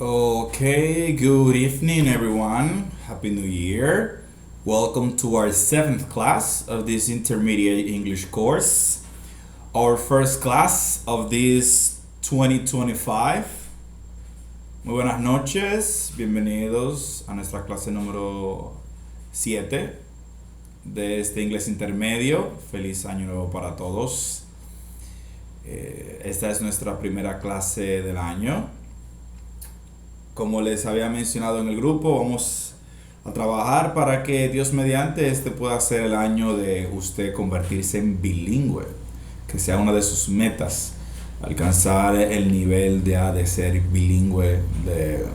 Okay, good evening, everyone. Happy New Year. Welcome to our seventh class of this intermediate English course, our first class of this 2025. Muy buenas noches, bienvenidos a nuestra clase número 7 de este inglés intermedio. Feliz año nuevo para todos. Esta es nuestra primera clase del año. Como les había mencionado en el grupo, vamos a trabajar para que Dios mediante este pueda ser el año de usted convertirse en bilingüe, que sea una de sus metas, alcanzar el nivel de ser bilingüe, de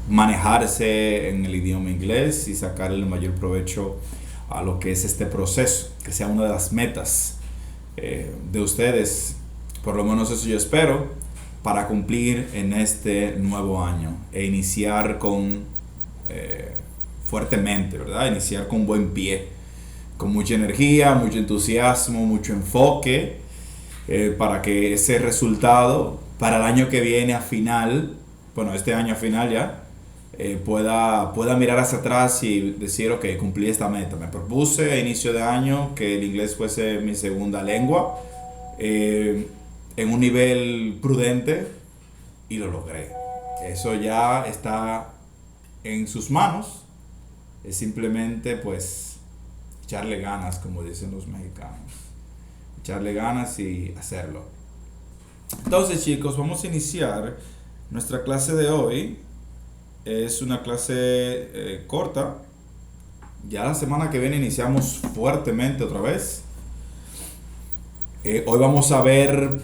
manejarse en el idioma inglés y sacarle el mayor provecho a lo que es este proceso, que sea una de las metas de ustedes. Por lo menos eso yo espero, para cumplir en este nuevo año e iniciar con fuertemente, ¿verdad? Iniciar con buen pie, con mucha energía, mucho entusiasmo, mucho enfoque, para que ese resultado para el año que viene a final, bueno, este año a final ya, pueda mirar hacia atrás y decir, ok, cumplí esta meta. Me propuse a inicio de año que el inglés fuese mi segunda lengua, en un nivel prudente, y lo logré. Eso ya está en sus manos. Es simplemente pues echarle ganas, como dicen los mexicanos. Echarle ganas y hacerlo. Entonces, chicos, vamos a iniciar nuestra clase de hoy. Es una clase corta. Ya la semana que viene iniciamos fuertemente otra vez. Hoy vamos a ver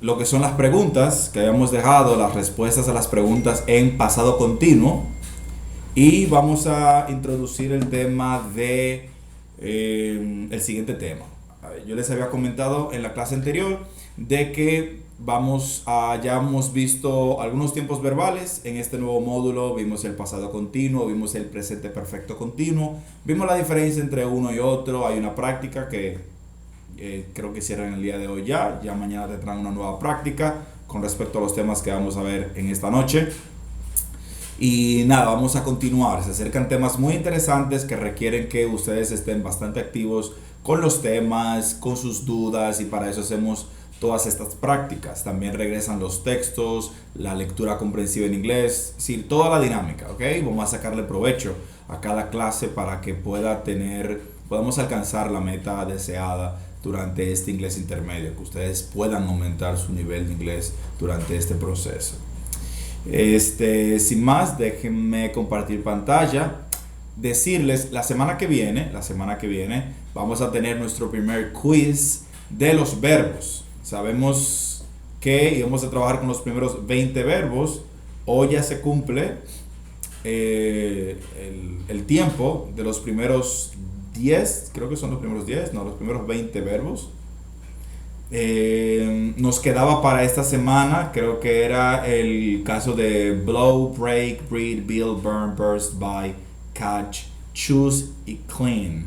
lo que son las preguntas que habíamos dejado, las respuestas a las preguntas en pasado continuo, y vamos a introducir el tema de el siguiente tema. Yo les había comentado en la clase anterior de que ya hemos visto algunos tiempos verbales en este nuevo módulo. Vimos el pasado continuo, vimos el presente perfecto continuo, vimos la diferencia entre uno y otro. Hay una práctica que creo que cierran el día de hoy ya mañana tendrán una nueva práctica con respecto a los temas que vamos a ver en esta noche. Y nada, vamos a continuar. Se acercan temas muy interesantes que requieren que ustedes estén bastante activos con los temas, con sus dudas, y para eso hacemos todas estas prácticas. También regresan los textos, la lectura comprensiva en inglés, es decir, toda la dinámica, ¿ok? Vamos a sacarle provecho a cada clase para que podamos alcanzar la meta deseada durante este inglés intermedio, que ustedes puedan aumentar su nivel de inglés durante este proceso. Sin más, déjenme compartir pantalla. Decirles, la semana que viene vamos a tener nuestro primer quiz de los verbos. Sabemos que íbamos a trabajar con los primeros 20 verbos. Hoy ya se cumple el tiempo de los primeros 10, creo que son los primeros 10, no, los primeros 20 verbos. Nos quedaba para esta semana, creo que era el caso de blow, break, breed, build, burn, burst, buy, catch, choose y clean.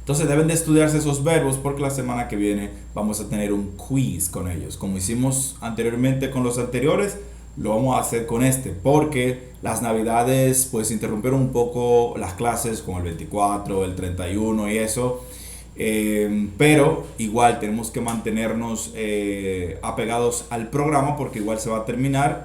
Entonces deben de estudiarse esos verbos, porque la semana que viene vamos a tener un quiz con ellos. Como hicimos anteriormente con los anteriores, lo vamos a hacer con este, porque las navidades pues interrumpieron un poco las clases con el 24, el 31 y eso. Pero igual tenemos que mantenernos apegados al programa, porque igual se va a terminar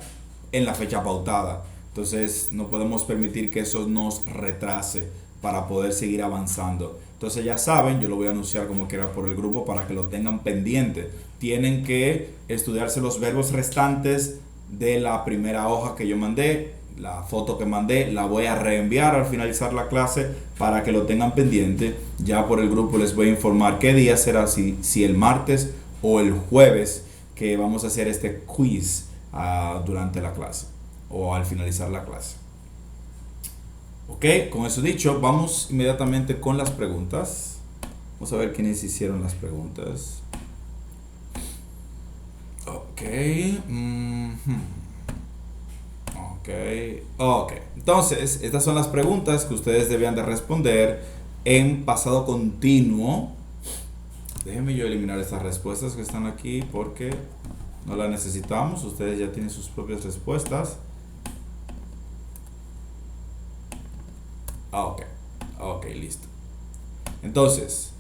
en la fecha pautada. Entonces no podemos permitir que eso nos retrase para poder seguir avanzando. Entonces ya saben, yo lo voy a anunciar como quiera por el grupo para que lo tengan pendiente. Tienen que estudiarse los verbos restantes de la primera hoja que yo mandé. La foto que mandé la voy a reenviar al finalizar la clase para que lo tengan pendiente. Ya por el grupo les voy a informar qué día será, si el martes o el jueves, que vamos a hacer este quiz durante la clase o al finalizar la clase. Ok, con eso dicho, vamos inmediatamente con las preguntas. Vamos a ver quiénes hicieron las preguntas. Ok. Ok. Entonces, estas son las preguntas que ustedes debían de responder en pasado continuo. Déjenme yo eliminar estas respuestas que están aquí, porque No la necesitamos, ustedes ya tienen sus propias respuestas. Ok, ok, listo. Entonces,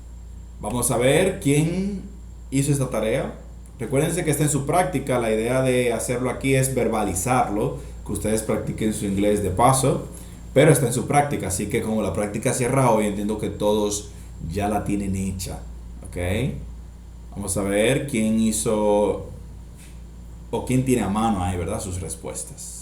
vamos a ver quién hizo esta tarea. Recuérdense que está en su práctica, la idea de hacerlo aquí es verbalizarlo, que ustedes practiquen su inglés de paso, pero está en su práctica, así que como la práctica cierra hoy, entiendo que todos ya la tienen hecha, ¿ok? Vamos a ver quién hizo o quién tiene a mano ahí, ¿verdad? Sus respuestas.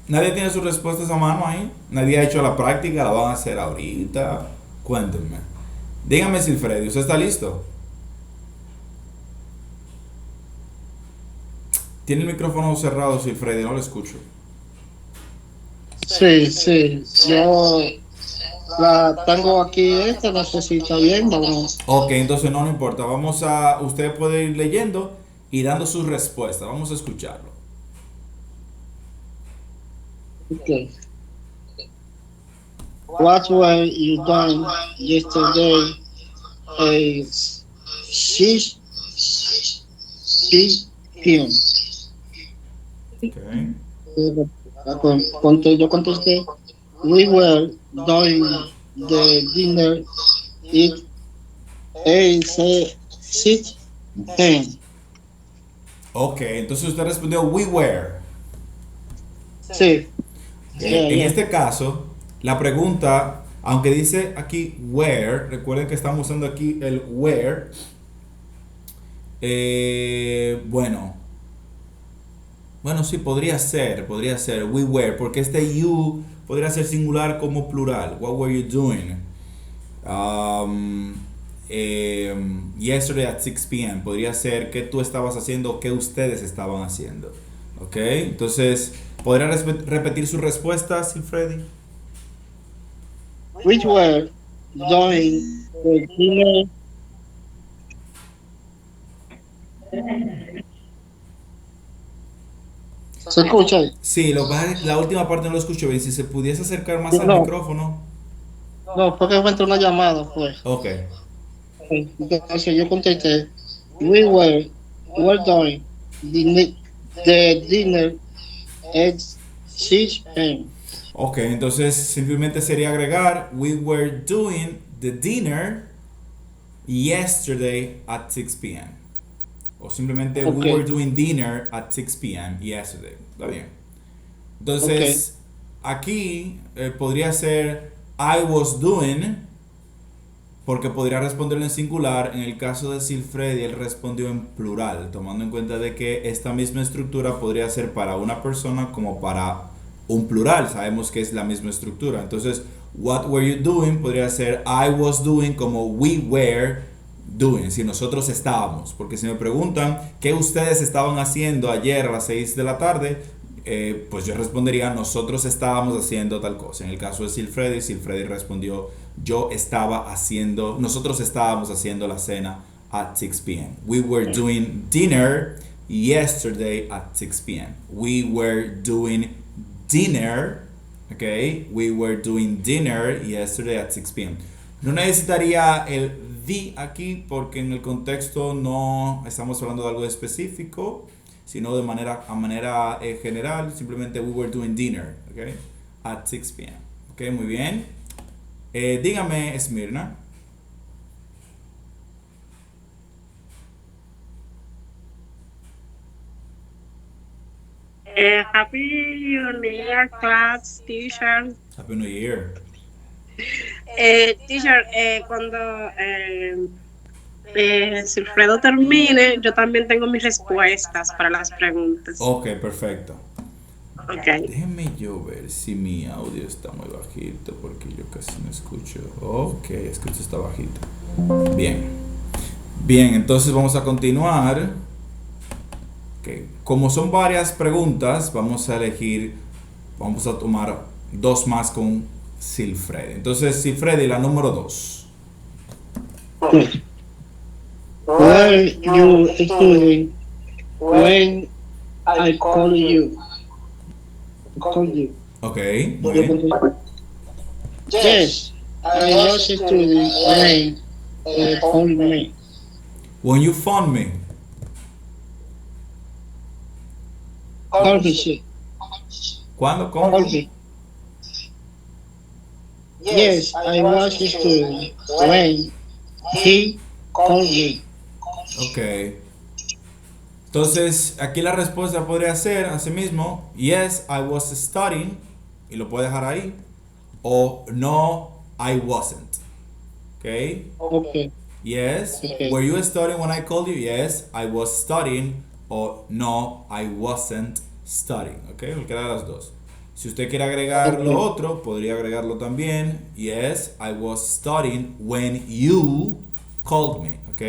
Nadie tiene sus respuestas a mano ahí. Nadie ha hecho la práctica, la van a hacer ahorita. Cuéntenme. Dígame, Silfredi, ¿usted está listo? Tiene el micrófono cerrado, Silfredi, no lo escucho. Sí, sí, yo la tengo aquí, no sé si está bien, vamos. Ok, entonces no, no importa. Usted puede ir leyendo y dando sus respuestas. Vamos a escucharlo. Okay. What were you doing yesterday? A 6 p.m. Ok. Yo contesté, we were doing the dinner at 6 p.m. Ok, entonces usted respondió we were. Sí, yeah, En yeah. este caso, la pregunta, aunque dice aquí where, recuerden que estamos usando aquí el where. Bueno, bueno, sí, podría ser we were, porque este you podría ser singular como plural. What were you doing? Um, Yesterday at 6 p.m. Podría ser qué tú estabas haciendo o qué ustedes estaban haciendo. ¿Ok? Entonces, ¿podría repetir su respuesta, Silfredi? Which were doing the dinner. ¿Se escucha? Sí, la última parte no lo escucho bien. Si se pudiese acercar más al No, micrófono. no, porque me entró una llamada, pues. Ok. Entonces yo contesté, we were doing the dinner at 6 p.m. Ok, entonces simplemente sería agregar we were doing the dinner yesterday at 6 p.m. O simplemente we Ok, were doing dinner at 6 p.m. yesterday. Está bien. ok, Entonces, aquí podría ser I was doing, porque podría responderlo en singular. En el caso de Silfredi, él respondió en plural, tomando en cuenta de que esta misma estructura podría ser para una persona como para un plural. Sabemos que es la misma estructura. Entonces, what were you doing podría ser I was doing como we were doing, si nosotros estábamos. Porque si me preguntan qué ustedes estaban haciendo ayer a las 6 de la tarde, pues yo respondería nosotros estábamos haciendo tal cosa. En el caso de Silfredi, Silfredi respondió nosotros estábamos haciendo la cena at 6 p.m. We were doing dinner yesterday at 6 p.m. We were doing dinner, okay? We were doing dinner yesterday at 6 p.m. No necesitaría el the aquí porque en el contexto no estamos hablando de algo específico, sino a manera general, simplemente we were doing dinner, okay? At 6 p.m. Ok, muy bien. Dígame, Esmirna. Happy New Year, class, teacher. Happy New Year. Teacher, cuando Silfredo termine, yo también tengo mis respuestas para las preguntas. Ok, perfecto. Ok. Déjeme yo ver si mi audio está muy bajito porque yo casi no escucho. Ok, escucho está bajito. Bien. Bien, entonces vamos a continuar. Okay. Como son varias preguntas, vamos a tomar dos más con Silfredi. Entonces, Silfredi, la número 2. Were you studying when I call you? Call you. Ok, muy Yo bien. contesté, Yes, I was studying when they called me. When you phone me. Called me, sí. ¿Cuándo? ¿Cómo? Called me. Yes, I was studying when he called me. Ok. Entonces, aquí la respuesta podría ser, asimismo, yes, I was studying, y lo puede dejar ahí, o no, I wasn't. Ok. Okay, Yes, okay. were you studying when I called you? Yes, I was studying, o no, I wasn't studying. Ok, cualquiera de las dos. Si usted quiere agregar lo Ok. otro, podría agregarlo también. Yes, I was studying when you called me. Ok,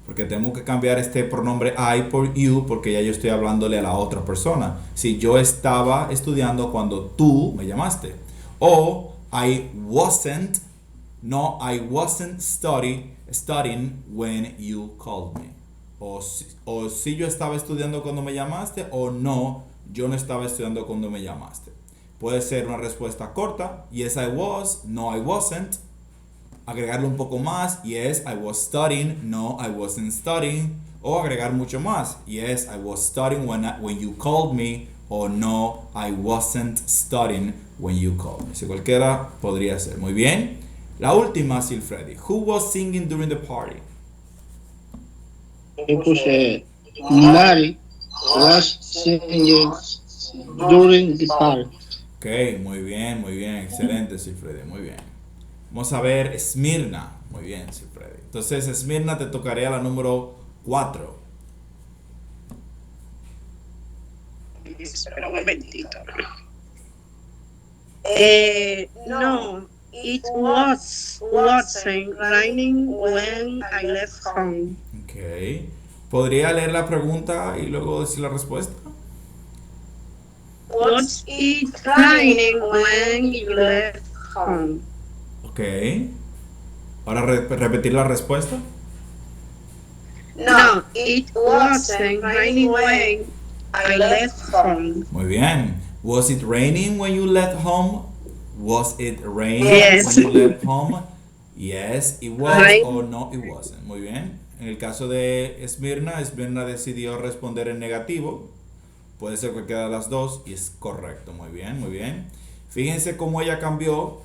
porque tengo que cambiar este pronombre I por you porque ya yo estoy hablándole a la otra persona. Si yo estaba estudiando cuando tú me llamaste. O I wasn't, no, I wasn't studying when you called me. O si yo estaba estudiando cuando me llamaste, o no, yo no estaba estudiando cuando me llamaste. Puede ser una respuesta corta, yes I was, no I wasn't. Agregarle un poco más, yes I was studying, no I wasn't studying. O agregar mucho más, yes I was studying when you called me, o no I wasn't studying when you called me. Si cualquiera podría ser. Muy bien. La última, Silfredi. Who was singing during the party? Yo puse Mary was singing during the party. Ok, muy bien, excelente, Silfredi, muy bien. Vamos a ver Esmirna. Muy bien, Silfredi. Entonces, Esmirna, te tocaría la número 4. Espera un momentito. No, it wasn't raining when I left home. Ok. ¿Podría leer la pregunta y luego decir la respuesta? Was it raining when you left home? Ok. Ahora repetir la respuesta. No, it wasn't raining when I left home. Muy bien. Was it raining when you left home? Was it raining Yes. when you left home? Yes, it was, Rain. o no, it wasn't. Muy bien. En el caso de Esmirna, Esmirna decidió responder en negativo. Puede ser cualquiera de las dos y es correcto. Muy bien, muy bien. Fíjense cómo ella cambió.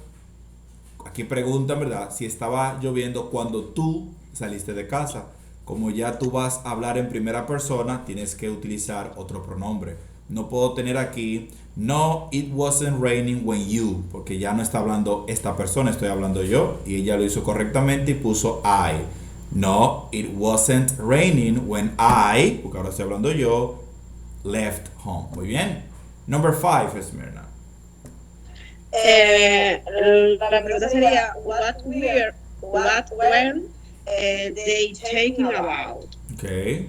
Aquí preguntan, ¿verdad? Si estaba lloviendo cuando tú saliste de casa. Como ya tú vas a hablar en primera persona, tienes que utilizar otro pronombre. No puedo tener aquí, no, it wasn't raining when you, porque ya no está hablando esta persona, estoy hablando yo, y ella lo hizo correctamente y puso I. No, it wasn't raining when I, porque ahora estoy hablando yo, left home. Muy bien. Number 5, Esmirna. La pregunta sería, what were they talking about? Okay.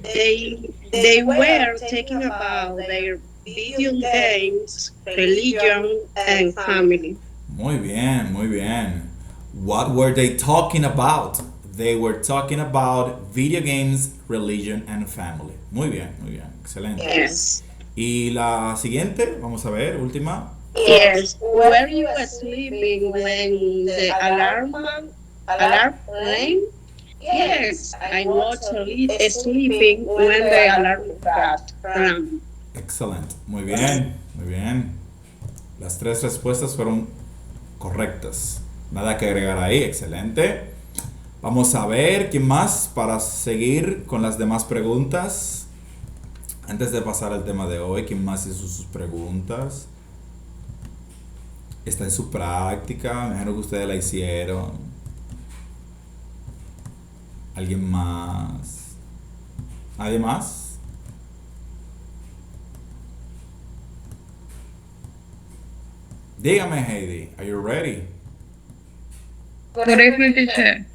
They were talking about their video games, religion, and family. Muy bien, muy bien. What were they talking about? They were talking about video games, religion, and family. Muy bien, excelente. Yes. Y la siguiente, vamos a ver, última. Yes. Were you sleeping when the alarm rang? Yes, I was sleeping when the alarm rang. Excelente, muy bien, muy bien. Las tres respuestas fueron correctas. Nada que agregar ahí, excelente. Vamos a ver quién más para seguir con las demás preguntas. Antes de pasar al tema de hoy, ¿quién más hizo sus preguntas? Está en su práctica, me imagino que ustedes la hicieron. ¿Alguien más? ¿Nadie más? Dígame, Heidi, are you ready? Good evening, teacher.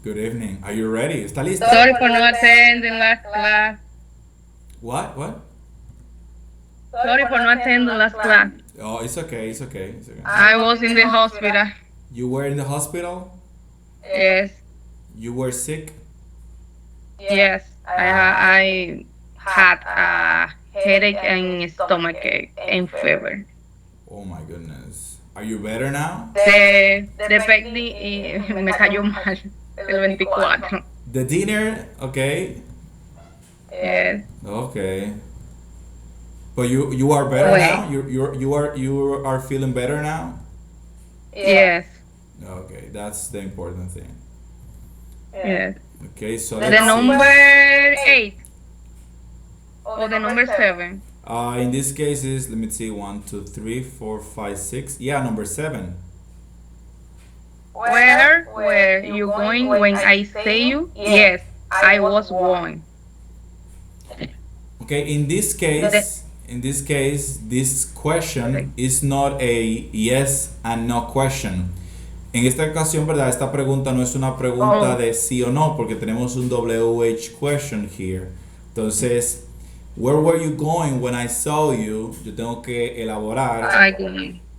Good evening, are you ready? ¿Está lista? Sorry for not attending last class. What? Sorry for not attending last class. Oh, it's okay, it's okay, it's okay. I was in the hospital. You were in the hospital? Yes, You were sick? yes. I had a headache and stomachache and fever. Oh my goodness. Are you better now? Depende y me cayó mal el 24. The dinner, okay. Yes. Okay. But you are better Wait. now? You are feeling better now? Yes. Okay, that's the important thing. Yes. Okay, so The let's number see. 8 or the number 7. In this case is, let me see, 1, 2, 3, 4, 5, 6. Yeah, number 7. Where you going when I say you? Yes, I was going. Okay, in this case, this question is not a yes and no question. En esta ocasión, ¿verdad? Esta pregunta no es una pregunta de sí o no, porque tenemos un WH question here. Entonces, where were you going when I saw you? Yo tengo que elaborar.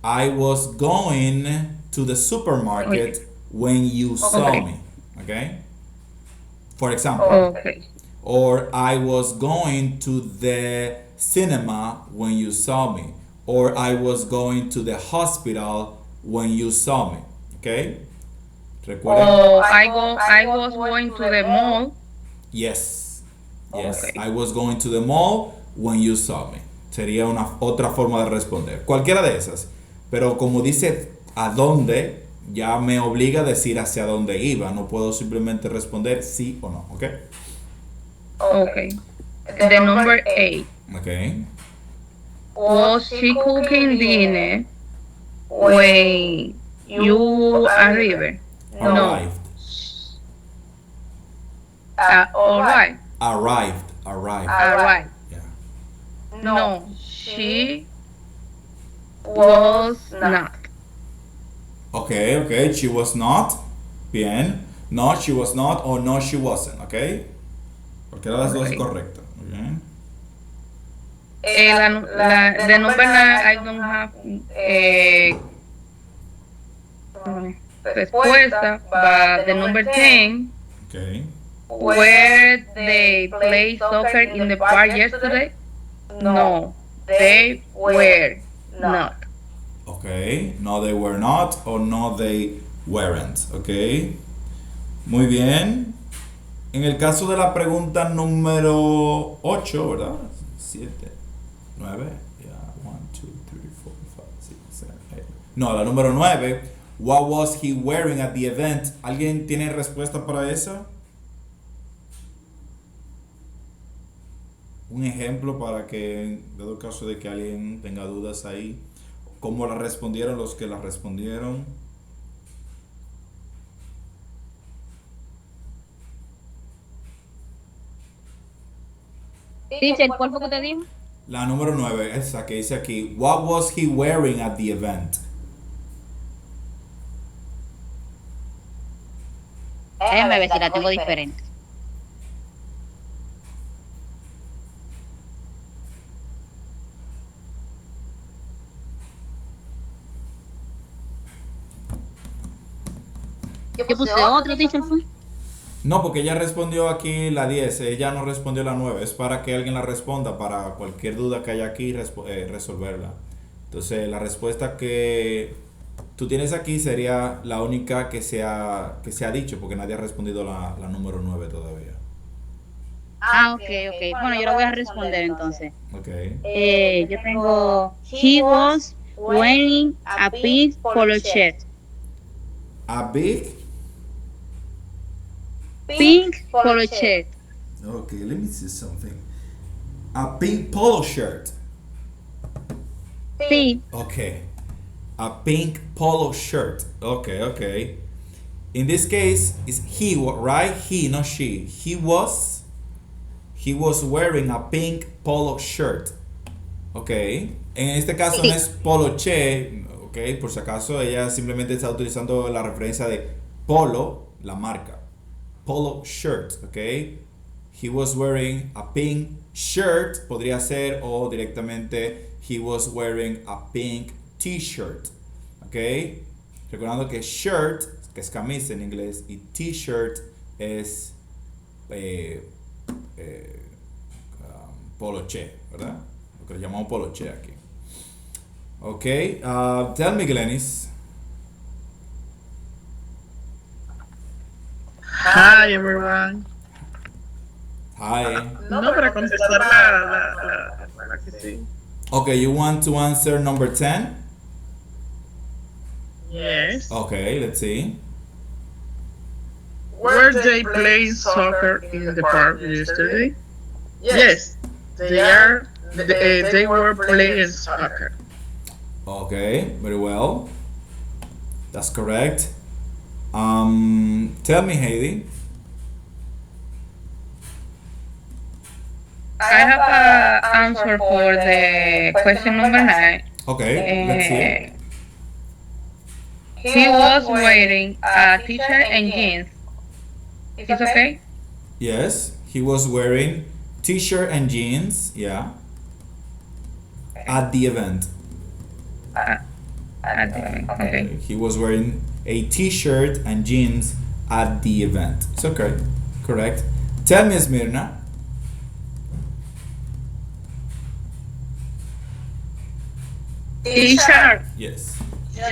I was going to the supermarket when you saw me. Okay? For example. Okay. Or I was going to the cinema when you saw me. Or I was going to the hospital when you saw me. Okay? Recuerden. I was going to the mall. Yes. Yes. Okay. I was going to the mall when you saw me. Sería una otra forma de responder. Cualquiera de esas. Pero como dice a dónde, ya me obliga a decir hacia dónde iba. No puedo simplemente responder sí o no. ¿Ok? Okay. The number 8. Ok. Was she cooking dinner when you arrived? No. Arrived. All right. Arrived. All right. Yeah. No, she was not. Okay, okay. She was not. Bien. No, she was not. Or no, she wasn't. Okay. Cualquiera de las dos es correcta. Okay. The number 9, I don't have respuesta, but the number 10, Okay. where they play soccer in the park yesterday? No, they were not. Okay. No, they were not. Or no, they weren't. Okay. Muy bien. En el caso de la pregunta número 8, ¿verdad? 7, 9. Yeah. 1, 2, 3, 4, 5, 6, 7, 8. No, la número 9. What was he wearing at the event? ¿Alguien tiene respuesta para eso? Un ejemplo para que, dado caso de que alguien tenga dudas ahí, ¿cómo la respondieron los que la respondieron? Teacher, ¿cuál fue que te dijo? La número 9, esa que dice aquí. What was he wearing at the event? Déjame ver si la tengo diferente. Yo puse otro, teacher, fue. No, porque ella respondió aquí la 10, ella no respondió la 9. Es para que alguien la responda, para cualquier duda que haya aquí, resolverla. Entonces, la respuesta que tú tienes aquí sería la única que se ha dicho, porque nadie ha respondido la número 9 todavía. Ok. Bueno, yo lo voy a responder entonces. Ok. Yo tengo, he was wearing a pink polo shirt. A big. Pink polo shirt. Okay, let me see something. A pink polo shirt. Sí, Okay. A pink polo shirt. Okay. In this case, it's he, right? He, not she. He was wearing a pink polo shirt. Okay. En este caso no es poloche, okay, por si acaso ella simplemente está utilizando la referencia de polo, la marca. Polo shirt, okay. He was wearing a pink shirt, podría ser, o directamente he was wearing a pink t-shirt, okay. Recordando que shirt, que es camisa en inglés, y t-shirt es poloche, ¿verdad? Lo que le llamamos poloche aquí. Okay, tell me, Glenis. Hi everyone. Hi. No, para contestar la que sí. Okay, you want to answer number 10? Yes. Okay, let's see. Were they playing soccer in the park yesterday? Yes, they were playing soccer. Okay, very well. That's correct. Tell me, Heidi. I have an answer for the question number 9. Okay, let's see. He was wearing a t-shirt and jeans. Is it okay? Yes, he was wearing t-shirt and jeans. Yeah. At the event. Okay. He was wearing a t-shirt and jeans at the event. It's okay. Correct. Tell me, Smirna. T-shirt. Yes. Yo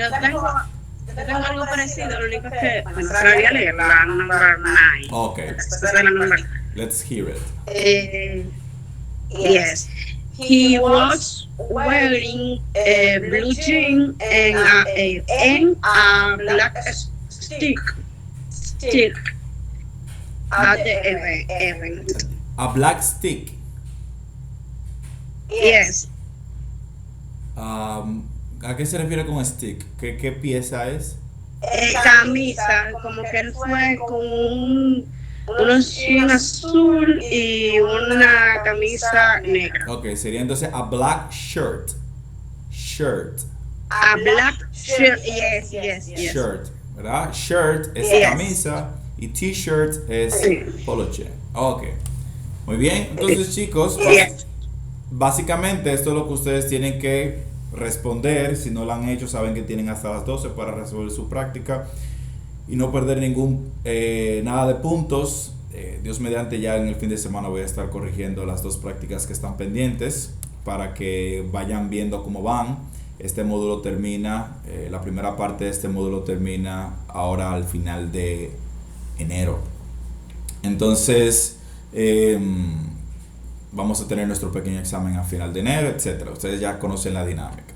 tengo algo parecido, lo único que, bueno, pero voy a leer la number 9. Okay. Esa es la number 9. Let's hear it. Yes. He was wearing a blue jean and a black stick at the event. A black stick. Yes. ¿A qué se refiere con stick? ¿Qué pieza es? Camisa, como que él fue con unos jeans azul y una camisa negra. Ok, sería entonces a black shirt. Shirt. A black shirt, yes. Shirt, ¿verdad? Shirt es Yes. camisa y t-shirt es Sí. poloche. Ok. Muy bien. Entonces, chicos, Yes. básicamente esto es lo que ustedes tienen que responder. Si no lo han hecho, saben que tienen hasta las 12 para resolver su práctica y no perder nada de puntos. Dios mediante, ya en el fin de semana voy a estar corrigiendo las 2 prácticas que están pendientes para que vayan viendo cómo van. Este módulo termina, la primera parte de este módulo termina ahora al final de enero. Entonces, vamos a tener nuestro pequeño examen a final de enero, etcétera. Ustedes ya conocen la dinámica.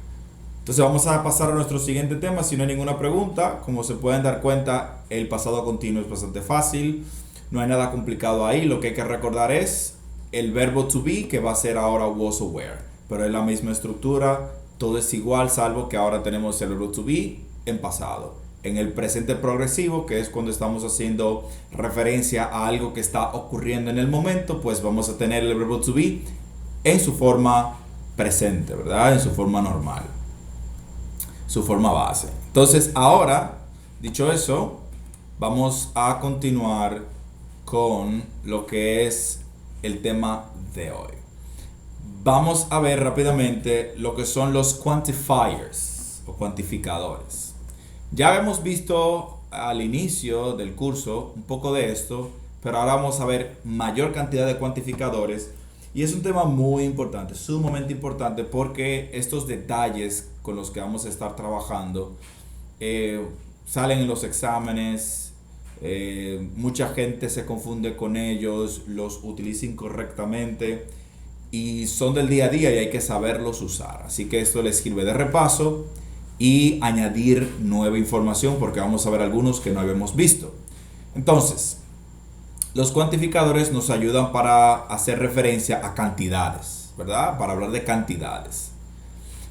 Entonces vamos a pasar a nuestro siguiente tema. Si no hay ninguna pregunta, como se pueden dar cuenta, el pasado continuo es bastante fácil. No hay nada complicado ahí. Lo que hay que recordar es el verbo to be, que va a ser ahora was or were. Pero es la misma estructura. Todo es igual, salvo que ahora tenemos el verbo to be en pasado. En el presente progresivo, que es cuando estamos haciendo referencia a algo que está ocurriendo en el momento, pues vamos a tener el verbo to be en su forma presente, ¿verdad? En su forma normal, su forma base. Entonces, ahora, dicho eso, vamos a continuar con lo que es el tema de hoy. Vamos a ver rápidamente lo que son los quantifiers o cuantificadores. Ya hemos visto al inicio del curso un poco de esto, pero ahora vamos a ver mayor cantidad de cuantificadores y es un tema muy importante, sumamente importante, porque estos detalles con los que vamos a estar trabajando salen en los exámenes, mucha gente se confunde con ellos, los utiliza incorrectamente y son del día a día y hay que saberlos usar. Así que esto les sirve de repaso y añadir nueva información, porque vamos a ver algunos que no habíamos visto. Entonces, los cuantificadores nos ayudan para hacer referencia a cantidades, ¿verdad? Para hablar de cantidades.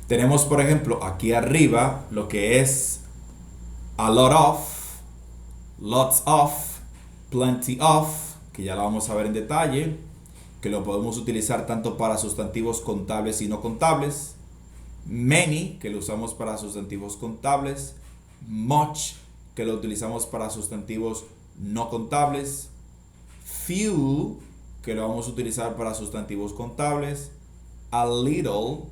Tenemos, por ejemplo, aquí arriba lo que es a lot of, lots of, plenty of, que ya lo vamos a ver en detalle, que lo podemos utilizar tanto para sustantivos contables y no contables. Many, que lo usamos para sustantivos contables. Much, que lo utilizamos para sustantivos no contables. Few, que lo vamos a utilizar para sustantivos contables. A little,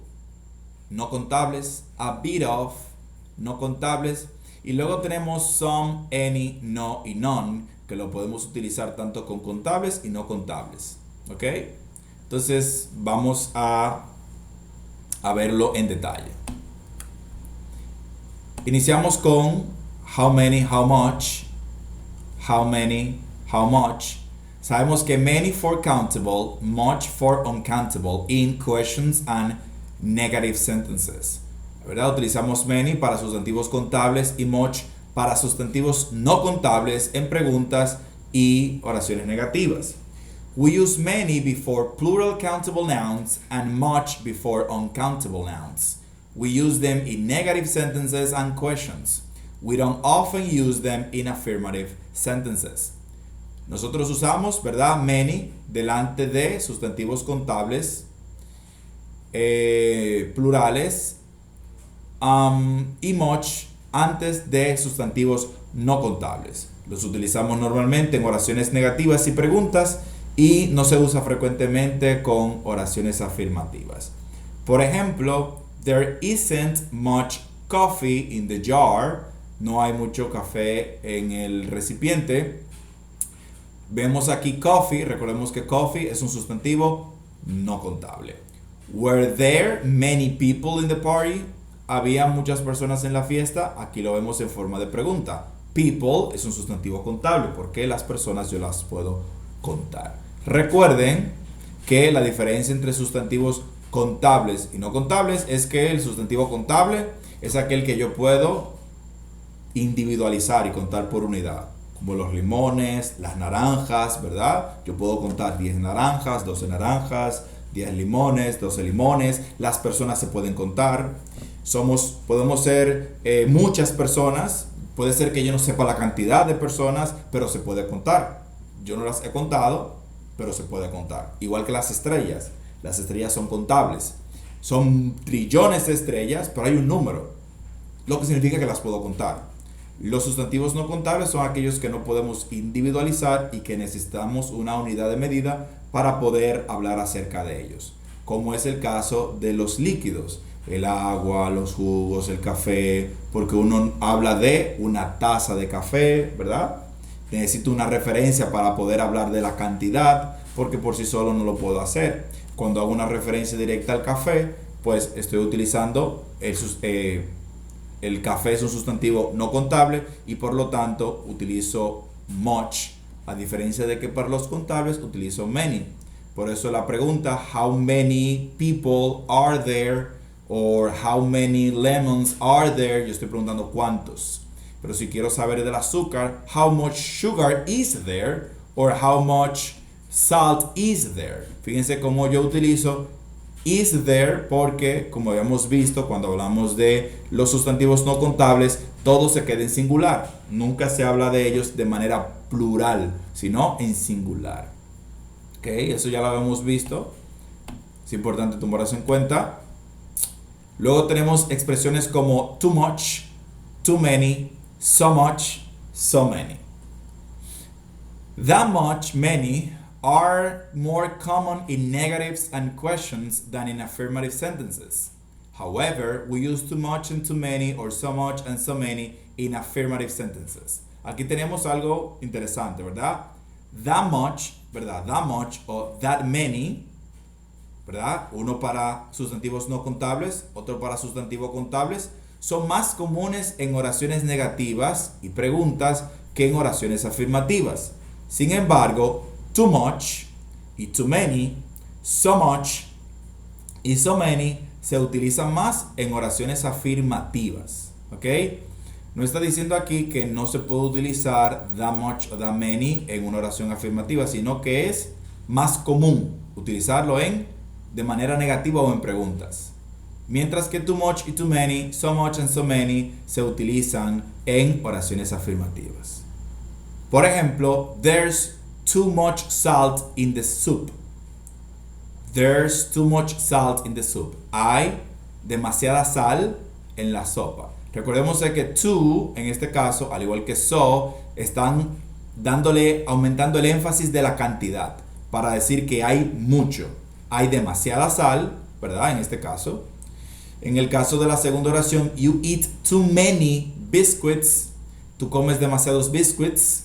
no contables. A bit of, no contables. Y luego tenemos some, any, no y none, que lo podemos utilizar tanto con contables y no contables. ¿Ok? Entonces vamos a verlo en detalle. Iniciamos con how many, how much, how many, how much. Sabemos que many for countable, much for uncountable in questions and negative sentences. ¿Verdad? Utilizamos many para sustantivos contables y much para sustantivos no contables en preguntas y oraciones negativas. We use many before plural countable nouns and much before uncountable nouns. We use them in negative sentences and questions. We don't often use them in affirmative sentences. Nosotros usamos, ¿verdad? Many delante de sustantivos contables, plurales, y much antes de sustantivos no contables. Los utilizamos normalmente en oraciones negativas y preguntas y no se usa frecuentemente con oraciones afirmativas. Por ejemplo, there isn't much coffee in the jar. No hay mucho café en el recipiente. Vemos aquí coffee. Recordemos que coffee es un sustantivo no contable. Were there many people in the party? ¿Había muchas personas en la fiesta? Aquí lo vemos en forma de pregunta. People es un sustantivo contable porque las personas yo las puedo contar. Recuerden que la diferencia entre sustantivos contables y no contables es que el sustantivo contable es aquel que yo puedo individualizar y contar por unidad, como los limones, las naranjas, ¿verdad? Yo puedo contar 10 naranjas, 12 naranjas, 10 limones, 12 limones. Las personas se pueden contar. Podemos ser muchas personas. Puede ser que yo no sepa la cantidad de personas, pero se puede contar. Yo no las he contado, pero se puede contar. Igual que las estrellas. Las estrellas son contables. Son trillones de estrellas, pero hay un número, lo que significa que las puedo contar. Los sustantivos no contables son aquellos que no podemos individualizar y que necesitamos una unidad de medida para poder hablar acerca de ellos, como es el caso de los líquidos, el agua, los jugos, el café, porque uno habla de una taza de café, ¿verdad? Necesito una referencia para poder hablar de la cantidad, porque por sí solo no lo puedo hacer. Cuando hago una referencia directa al café, pues estoy utilizando el café es un sustantivo no contable y por lo tanto utilizo much, a diferencia de que para los contables utilizo many. Por eso la pregunta how many people are there or how many lemons are there, yo estoy preguntando cuántos. Pero si quiero saber del azúcar, how much sugar is there or how much salt is there. Fíjense cómo yo utilizo is there porque, como habíamos visto cuando hablamos de los sustantivos no contables, todo se queda en singular. Nunca se habla de ellos de manera plural, sino en singular. Ok, eso ya lo habíamos visto. Es importante tomar eso en cuenta. Luego tenemos expresiones como too much, too many, so much, so many. That much, many are more common in negatives and questions than in affirmative sentences. However, we use too much and too many or so much and so many in affirmative sentences. Aquí tenemos algo interesante, ¿verdad? That much, ¿verdad? That much o that many, ¿verdad? Uno para sustantivos no contables, otro para sustantivos contables, son más comunes en oraciones negativas y preguntas que en oraciones afirmativas. Sin embargo, too much y too many, so much y so many se utilizan más en oraciones afirmativas. ¿Ok? No está diciendo aquí que no se puede utilizar that much o that many en una oración afirmativa, sino que es más común utilizarlo de manera negativa o en preguntas. Mientras que too much y too many, so much and so many se utilizan en oraciones afirmativas. Por ejemplo, there's too much salt in the soup. There's too much salt in the soup. Hay demasiada sal en la sopa. Recordemos que too, en este caso, al igual que so, están aumentando el énfasis de la cantidad para decir que hay mucho. Hay demasiada sal, ¿verdad? En este caso. En el caso de la segunda oración, you eat too many biscuits. Tú comes demasiados biscuits.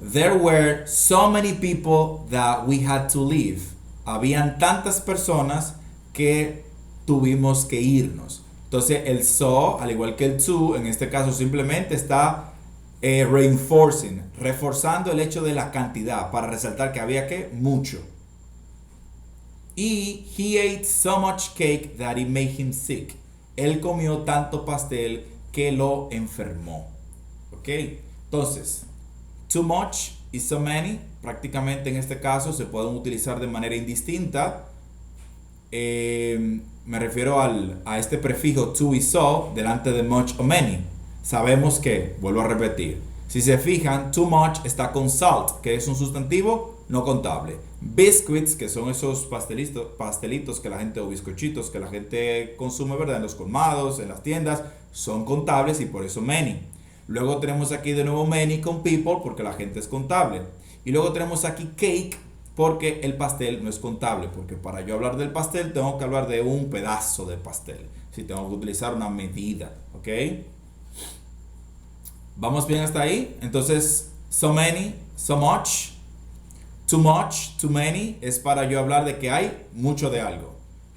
There were so many people that we had to leave. Habían tantas personas que tuvimos que irnos. Entonces el so, al igual que el to, en este caso simplemente está reinforcing, reforzando el hecho de la cantidad para resaltar que había que mucho. Y he ate so much cake that it made him sick. Él comió tanto pastel que lo enfermó. ¿Ok? Entonces, too much y so many, prácticamente en este caso se pueden utilizar de manera indistinta. Me refiero a este prefijo to y so delante de much o many. Sabemos que, vuelvo a repetir, si se fijan, too much está con salt, que es un sustantivo no contable. Biscuits, que son esos pastelitos que la gente, o bizcochitos que la gente consume, ¿verdad? En los colmados, en las tiendas, son contables y por eso many. Luego tenemos aquí de nuevo many con people porque la gente es contable. Y luego tenemos aquí cake porque el pastel no es contable. Porque para yo hablar del pastel tengo que hablar de un pedazo de pastel. Si tengo que utilizar una medida. ¿Ok? ¿Vamos bien hasta ahí? Entonces, so many, so much. Too much, too many es para yo hablar de que hay mucho de algo.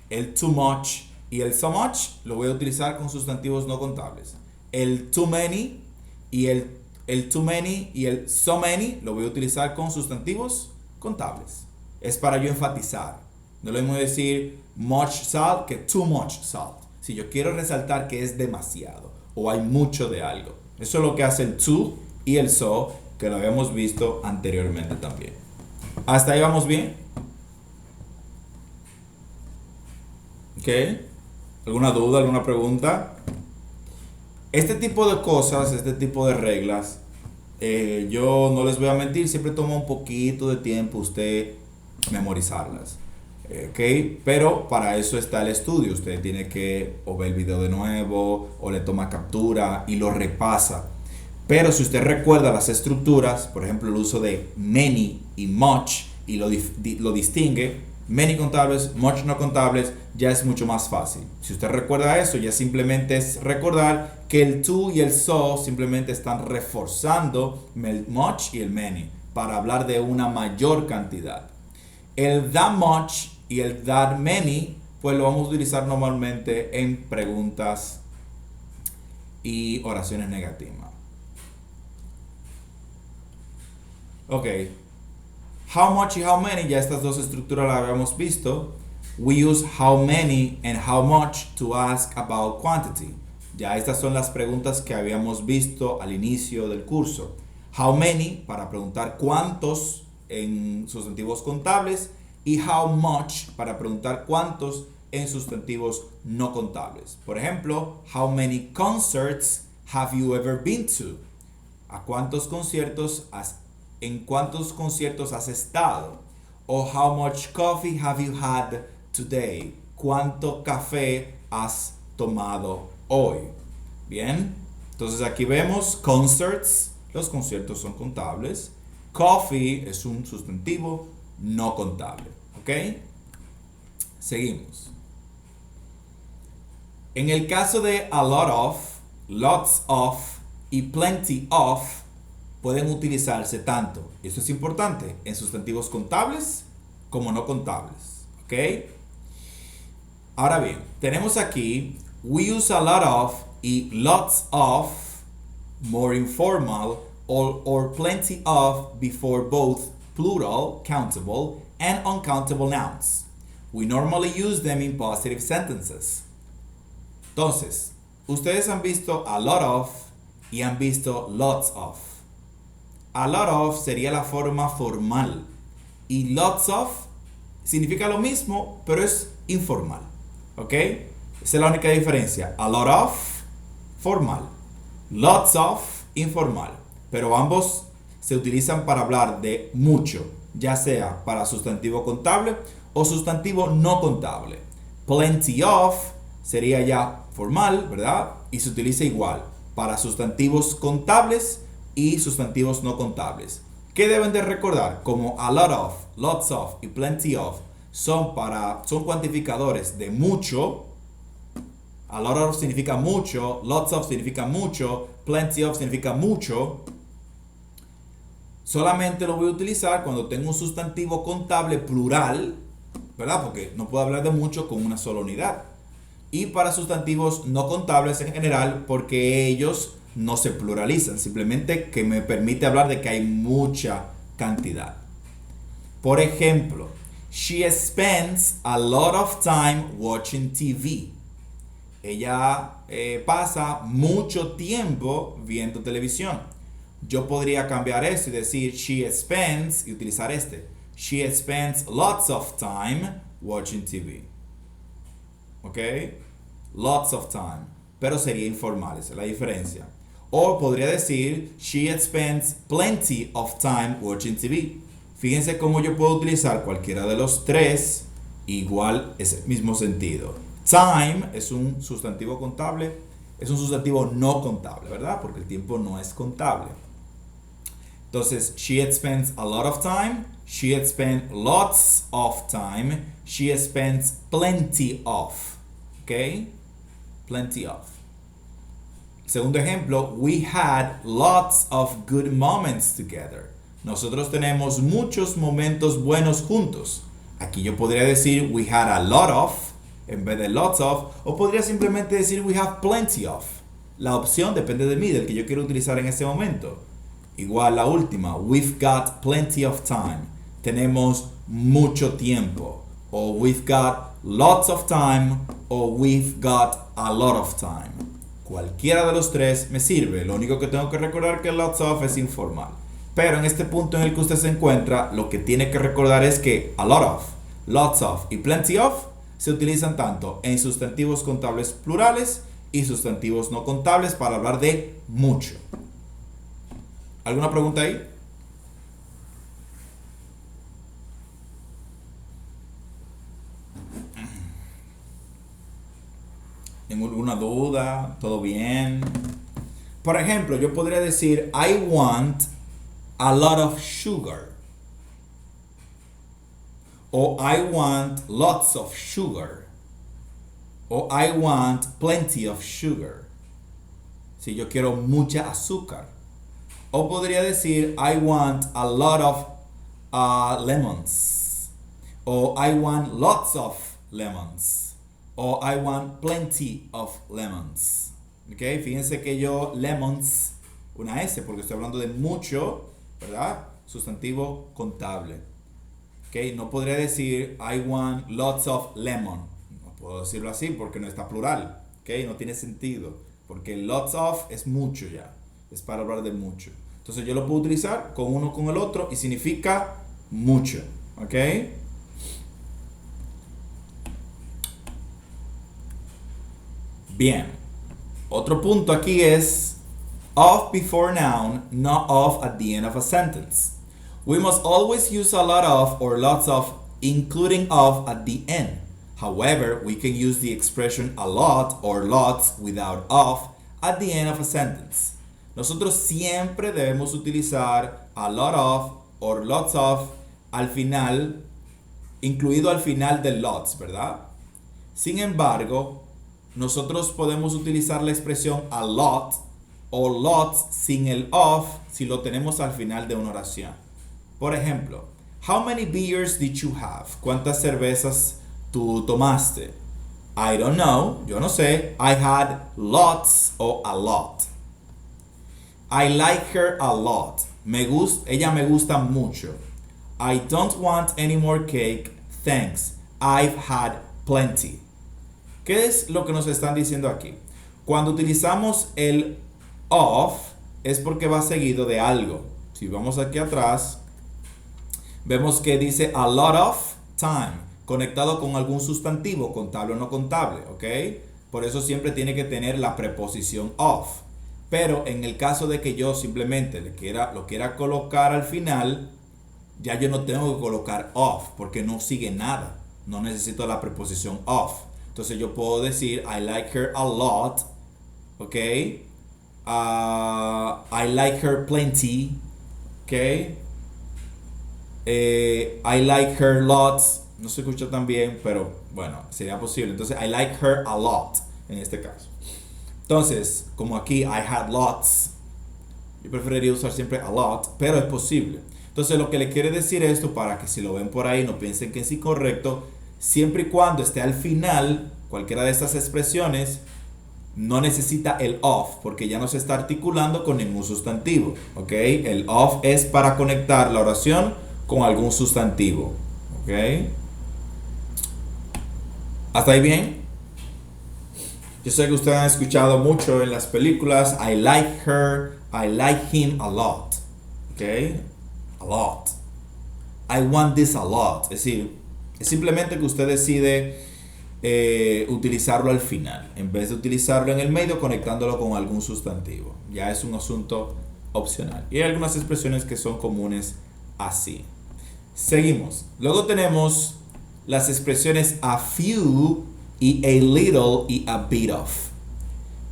El too much y el so much lo voy a utilizar con sustantivos no contables. El too many y el too many y el so many lo voy a utilizar con sustantivos contables. Es para yo enfatizar. No le voy a decir much salt que too much salt. Si yo quiero resaltar que es demasiado o hay mucho de algo. Eso es lo que hace el to y el so, que lo habíamos visto anteriormente también. ¿Hasta ahí vamos bien? ¿Ok? ¿Alguna duda, alguna pregunta? Este tipo de cosas, este tipo de reglas, yo no les voy a mentir, siempre toma un poquito de tiempo usted memorizarlas. ¿Ok? Pero para eso está el estudio. Usted tiene que o ver el video de nuevo, o le toma captura y lo repasa. Pero si usted recuerda las estructuras, por ejemplo el uso de many y much, y lo distingue, many contables, much no contables, ya es mucho más fácil. Si usted recuerda eso, ya simplemente es recordar que el to y el so simplemente están reforzando el much y el many para hablar de una mayor cantidad. El that much y el that many, pues lo vamos a utilizar normalmente en preguntas y oraciones negativas. Ok, how much y how many, ya estas dos estructuras las habíamos visto. We use how many and how much to ask about quantity. Ya estas son las preguntas que habíamos visto al inicio del curso. How many para preguntar cuántos en sustantivos contables y how much para preguntar cuántos en sustantivos no contables. Por ejemplo, how many concerts have you ever been to? ¿En cuántos conciertos has estado? O how much coffee have you had today? ¿Cuánto café has tomado hoy? Bien, entonces aquí vemos concerts, los conciertos son contables. Coffee es un sustantivo no contable. ¿Ok? Seguimos. En el caso de a lot of, lots of y plenty of, pueden utilizarse tanto, y esto es importante, en sustantivos contables como no contables. ¿Ok? Ahora bien, tenemos aquí we use a lot of y lots of, more informal, or plenty of before both plural, countable, and uncountable nouns. We normally use them in positive sentences. Entonces, ustedes han visto a lot of y han visto lots of. A lot of sería la forma formal y lots of significa lo mismo, pero es informal. ¿Ok? Esa es la única diferencia. A lot of, formal. Lots of, informal. Pero ambos se utilizan para hablar de mucho, ya sea para sustantivo contable o sustantivo no contable. Plenty of sería ya formal, ¿verdad? Y se utiliza igual para sustantivos contables y sustantivos no contables. ¿Qué deben de recordar? Como a lot of, lots of y plenty of son cuantificadores de mucho. A lot of significa mucho, lots of significa mucho, plenty of significa mucho. Solamente lo voy a utilizar cuando tengo un sustantivo contable plural, ¿verdad? Porque no puedo hablar de mucho con una sola unidad. Y para sustantivos no contables en general, porque ellos no se pluralizan, simplemente que me permite hablar de que hay mucha cantidad. Por ejemplo, she spends a lot of time watching TV. Ella pasa mucho tiempo viendo televisión. Yo podría cambiar esto y decir she spends y utilizar este. She spends lots of time watching TV. ¿Ok? Lots of time. Pero sería informal, esa es la diferencia. O podría decir she spends plenty of time watching TV. Fíjense cómo yo puedo utilizar cualquiera de los tres, igual es el mismo sentido. Time es un sustantivo contable, es un sustantivo no contable, ¿verdad? Porque el tiempo no es contable. Entonces, she spends a lot of time, she spends lots of time, she spends plenty of. ¿Ok? Plenty of. Segundo ejemplo, we had lots of good moments together. Nosotros tenemos muchos momentos buenos juntos. Aquí yo podría decir we had a lot of en vez de lots of, o podría simplemente decir we have plenty of. La opción depende de mí, del que yo quiero utilizar en ese momento. Igual la última, we've got plenty of time. Tenemos mucho tiempo. O we've got lots of time, o we've got a lot of time. Cualquiera de los tres me sirve. Lo único que tengo que recordar que lots of es informal. Pero en este punto en el que usted se encuentra, lo que tiene que recordar es que a lot of, lots of y plenty of se utilizan tanto en sustantivos contables plurales y sustantivos no contables para hablar de mucho. ¿Alguna pregunta ahí? ¿Tengo alguna duda? ¿Todo bien? Por ejemplo, yo podría decir I want a lot of sugar. O I want lots of sugar. O I want plenty of sugar. Si yo quiero mucha azúcar. O podría decir I want a lot of lemons. O I want lots of lemons. O I want plenty of lemons. ¿Ok? Fíjense que yo lemons, una S, porque estoy hablando de mucho, ¿verdad? Sustantivo contable. ¿Ok? No podría decir I want lots of lemon. No puedo decirlo así porque no está plural. ¿Ok? No tiene sentido. Porque lots of es mucho ya. Es para hablar de mucho. Entonces yo lo puedo utilizar con uno con el otro y significa mucho. ¿Ok? Bien. Otro punto aquí es of before noun, not of at the end of a sentence. We must always use a lot of or lots of, including of at the end. However, we can use the expression a lot or lots without of at the end of a sentence. Nosotros siempre debemos utilizar a lot of or lots of al final, incluido al final de lots, ¿verdad? Sin embargo, nosotros podemos utilizar la expresión a lot o lots sin el of si lo tenemos al final de una oración. Por ejemplo, how many beers did you have? ¿Cuántas cervezas tú tomaste? I don't know, yo no sé. I had lots o a lot. I like her a lot. Ella me gusta mucho. I don't want any more cake, thanks. I've had plenty. ¿Qué es lo que nos están diciendo aquí? Cuando utilizamos el of es porque va seguido de algo. Si vamos aquí atrás, vemos que dice a lot of time, conectado con algún sustantivo, contable o no contable, ¿ok? Por eso siempre tiene que tener la preposición of. Pero en el caso de que yo simplemente lo quiera colocar al final, ya yo no tengo que colocar of, porque no sigue nada. No necesito la preposición of. Entonces yo puedo decir I like her a lot, ¿ok? I like her plenty, ¿ok? I like her lots. No se escucha tan bien, pero bueno, sería posible. Entonces I like her a lot, en este caso. Entonces, como aquí I had lots, yo preferiría usar siempre a lot, pero es posible. Entonces lo que le quiere decir esto, para que si lo ven por ahí no piensen que es incorrecto, siempre y cuando esté al final cualquiera de estas expresiones no necesita el of porque ya no se está articulando con ningún sustantivo, ¿ok? El of es para conectar la oración con algún sustantivo, ¿ok? ¿Hasta ahí bien? Yo sé que ustedes han escuchado mucho en las películas I like her, I like him a lot, ¿ok? A lot. I want this a lot. Es decir, es simplemente que usted decide utilizarlo al final en vez de utilizarlo en el medio conectándolo con algún sustantivo. Ya es un asunto opcional y hay algunas expresiones que son comunes así. Seguimos. Luego tenemos las expresiones a few y a little y a bit of.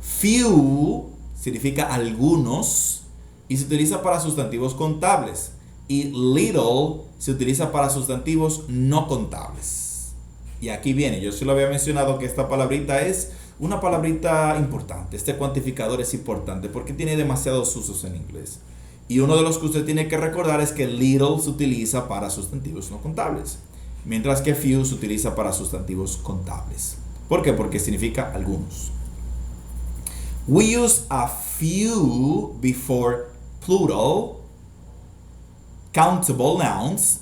Few significa algunos y se utiliza para sustantivos contables y little se utiliza para sustantivos no contables. Y aquí viene, yo sí lo había mencionado que esta palabrita es una palabrita importante. Este cuantificador es importante porque tiene demasiados usos en inglés. Y uno de los que usted tiene que recordar es que little se utiliza para sustantivos no contables, mientras que few se utiliza para sustantivos contables. ¿Por qué? Porque significa algunos. We use a few before plural countable nouns.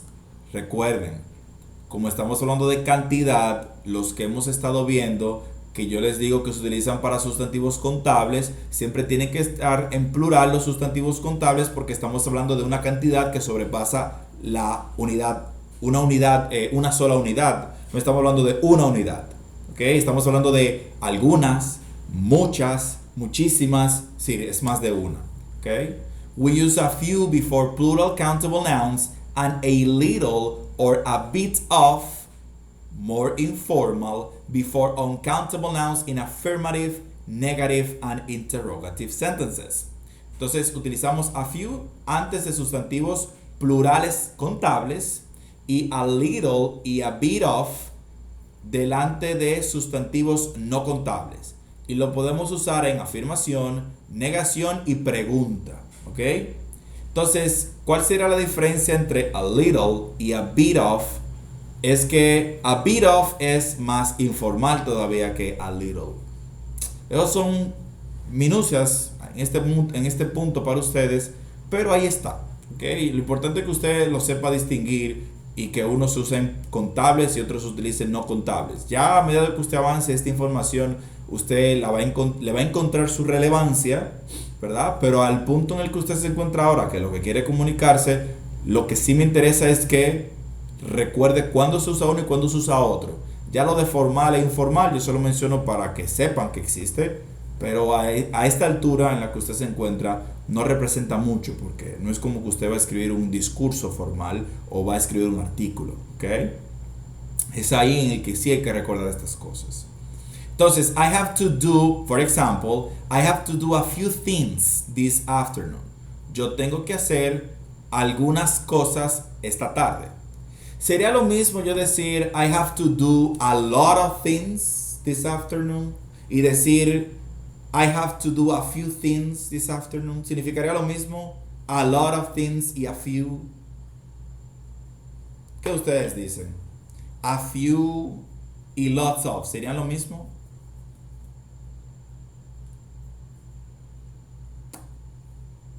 Recuerden, como estamos hablando de cantidad, los que hemos estado viendo, que yo les digo que se utilizan para sustantivos contables, siempre tienen que estar en plural los sustantivos contables porque estamos hablando de una cantidad que sobrepasa la unidad, una sola unidad. No estamos hablando de una unidad, ¿ok? Estamos hablando de algunas, muchas, muchísimas, sí, es más de una, ¿ok? We use a few before plural countable nouns and a little or a bit of, more informal, before uncountable nouns in affirmative, negative, and interrogative sentences. Entonces utilizamos a few antes de sustantivos plurales contables y a little y a bit of delante de sustantivos no contables. Y lo podemos usar en afirmación, negación y pregunta, ¿ok? Entonces, ¿cuál será la diferencia entre a little y a bit of? Es que a bit of es más informal todavía que a little. Esos son minucias en este punto para ustedes, pero ahí está, ¿ok? Lo importante es que usted lo sepa distinguir y que unos usen contables y otros utilicen no contables. Ya a medida que usted avance esta información, usted le va a encontrar su relevancia, ¿verdad? Pero al punto en el que usted se encuentra ahora, que lo que quiere comunicarse, lo que sí me interesa es que recuerde cuándo se usa uno y cuándo se usa otro. Ya lo de formal e informal yo solo menciono para que sepan que existe, pero a esta altura en la que usted se encuentra no representa mucho porque no es como que usted va a escribir un discurso formal o va a escribir un artículo, ¿ok? Es ahí en el que sí hay que recordar estas cosas. Entonces, I have to do, for example, I have to do a few things this afternoon. Yo tengo que hacer algunas cosas esta tarde. Sería lo mismo yo decir I have to do a lot of things this afternoon y decir I have to do a few things this afternoon. ¿Significaría lo mismo a lot of things y a few? ¿Qué ustedes dicen? A few y lots of, ¿serían lo mismo?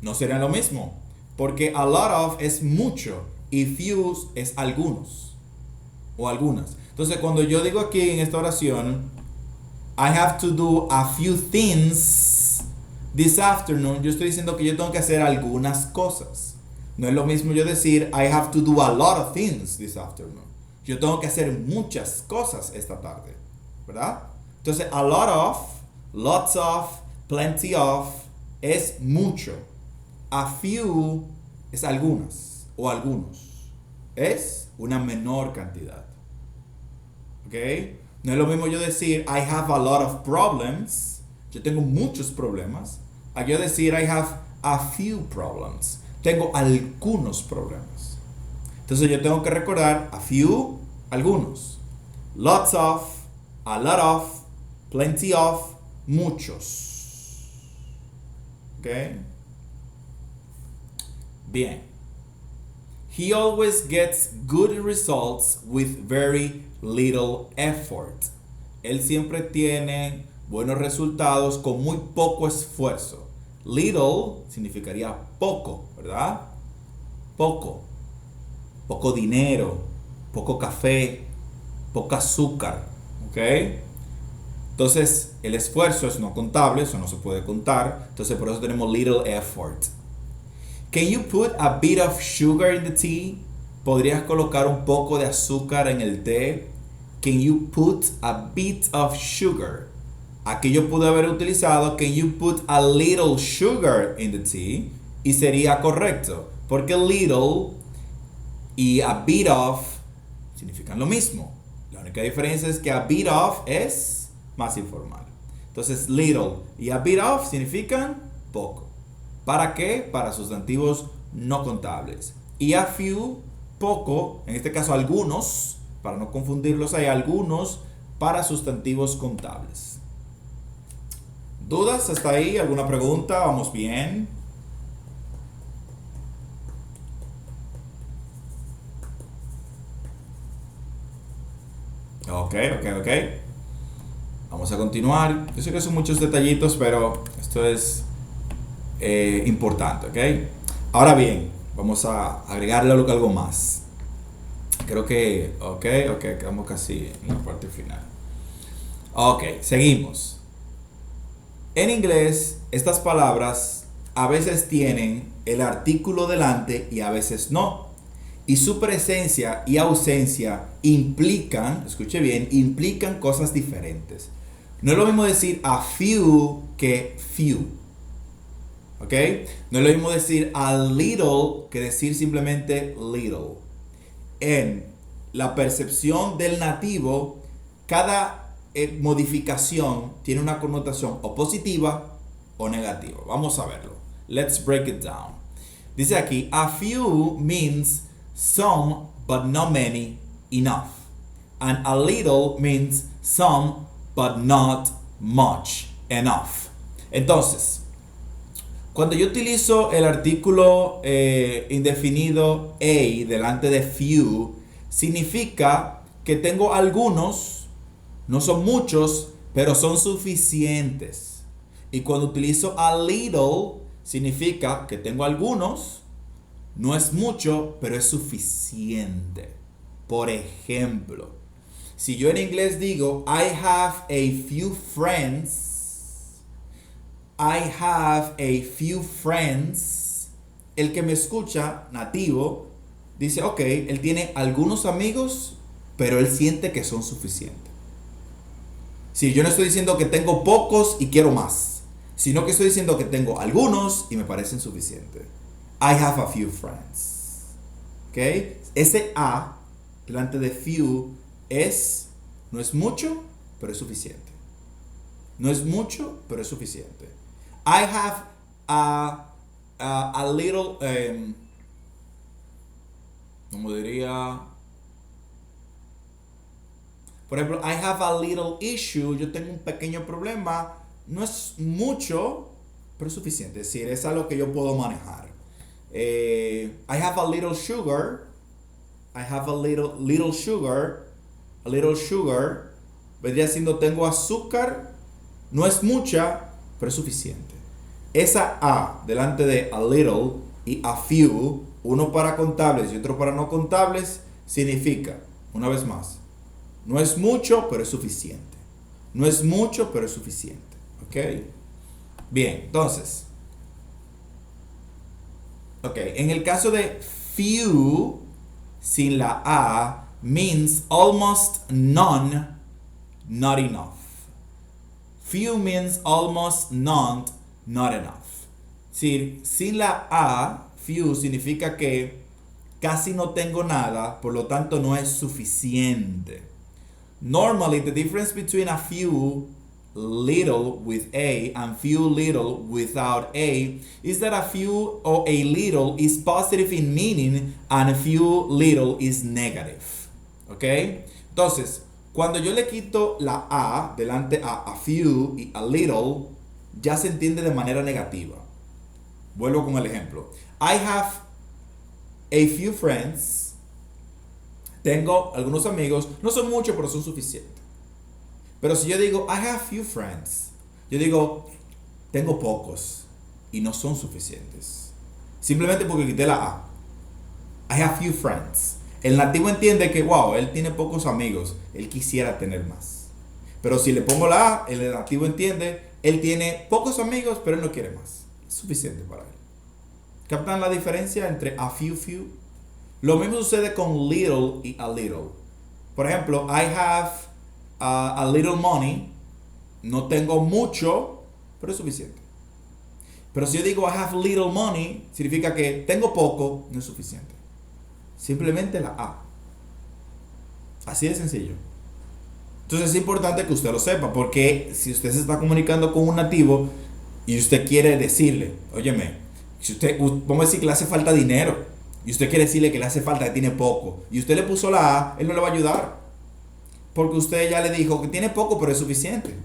No serían lo mismo, porque a lot of es mucho y few es algunos o algunas. Entonces, cuando yo digo aquí en esta oración, I have to do a few things this afternoon, yo estoy diciendo que yo tengo que hacer algunas cosas. No es lo mismo yo decir, I have to do a lot of things this afternoon. Yo tengo que hacer muchas cosas esta tarde, ¿verdad? Entonces, a lot of, lots of, plenty of es mucho. A few es algunas o algunos. Es una menor cantidad. ¿Ok? No es lo mismo yo decir I have a lot of problems. Yo tengo muchos problemas. A yo decir I have a few problems. Tengo algunos problemas. Entonces yo tengo que recordar a few, algunos. Lots of, a lot of, plenty of, muchos. ¿Ok? Bien. He always gets good results with very little effort. Él siempre tiene buenos resultados con muy poco esfuerzo. Little significaría poco, ¿verdad? Poco. Poco dinero, poco café, poco azúcar, ¿ok? Entonces, el esfuerzo es no contable, eso no se puede contar. Entonces, por eso tenemos little effort. Can you put a bit of sugar in the tea? ¿Podrías colocar un poco de azúcar en el té? Can you put a bit of sugar? Aquí yo pude haber utilizado can you put a little sugar in the tea? Y sería correcto, porque little y a bit of significan lo mismo. La única diferencia es que a bit of es más informal. Entonces, little y a bit of significan poco. ¿Para qué? Para sustantivos no contables. Y a few, poco, en este caso algunos, para no confundirlos, hay algunos para sustantivos contables. ¿Dudas hasta ahí? ¿Alguna pregunta? ¿Vamos bien? Ok. Vamos a continuar. Yo sé que son muchos detallitos, pero esto es importante, ¿ok? Ahora bien, vamos a agregarle algo más. Creo que, ok, quedamos casi en la parte final. Ok, seguimos. En inglés, estas palabras a veces tienen el artículo delante y a veces no. Y su presencia y ausencia implican, escuche bien, implican cosas diferentes. No es lo mismo decir a few que few. ¿Ok? No es lo mismo decir a little que decir simplemente little. En la percepción del nativo, cada modificación tiene una connotación o positiva o negativa. Vamos a verlo. Let's break it down. Dice aquí, a few means some but not many enough. And a little means some but not much enough. Entonces, cuando yo utilizo el artículo indefinido a delante de few, significa que tengo algunos, no son muchos, pero son suficientes. Y cuando utilizo a little, significa que tengo algunos, no es mucho, pero es suficiente. Por ejemplo, si yo en inglés digo, I have a few friends, I have a few friends, el que me escucha, nativo, dice, ok, él tiene algunos amigos, pero él siente que son suficientes. Si yo no estoy diciendo que tengo pocos y quiero más, sino que estoy diciendo que tengo algunos y me parecen suficientes. I have a few friends. ¿Ok? Ese a delante de few no es mucho, pero es suficiente. No es mucho, pero es suficiente. I have a little, ¿cómo diría? Por ejemplo, I have a little issue. Yo tengo un pequeño problema. No es mucho, pero es suficiente. Es decir, es algo que yo puedo manejar. I have a little sugar. I have a little sugar. A little sugar. Vendría siendo tengo azúcar. No es mucha, pero es suficiente. Esa a delante de a little y a few, uno para contables y otro para no contables, significa, una vez más, no es mucho, pero es suficiente. No es mucho, pero es suficiente. ¿Ok? Bien, entonces. Ok, en el caso de few, sin la a, means almost none, not enough. Few means almost none, not enough. Sin la a, few significa que casi no tengo nada, por lo tanto no es suficiente. Normally, the difference between a few little with a and few little without a is that a few or a little is positive in meaning and a few little is negative. ¿Ok? Entonces, cuando yo le quito la a delante a few y a little, ya se entiende de manera negativa. Vuelvo con el ejemplo. I have a few friends. Tengo algunos amigos, no son muchos, pero son suficientes. Pero si yo digo, I have few friends, yo digo, tengo pocos y no son suficientes. Simplemente porque quité la A. I have few friends. El nativo entiende que, wow, él tiene pocos amigos, él quisiera tener más. Pero si le pongo la A, el nativo entiende, él tiene pocos amigos, pero él no quiere más. Es suficiente para él. ¿Captan la diferencia entre a few? Lo mismo sucede con little y a little. Por ejemplo, I have a little money. No tengo mucho, pero es suficiente. Pero si yo digo I have little money, significa que tengo poco, no es suficiente. Simplemente la A. Así de sencillo. Entonces es importante que usted lo sepa, porque si usted se está comunicando con un nativo y usted quiere decirle, óyeme, si usted, vamos a decir que le hace falta dinero, y usted quiere decirle que le hace falta, que tiene poco, y usted le puso la A, él no le va a ayudar, porque usted ya le dijo que tiene poco, pero es suficiente.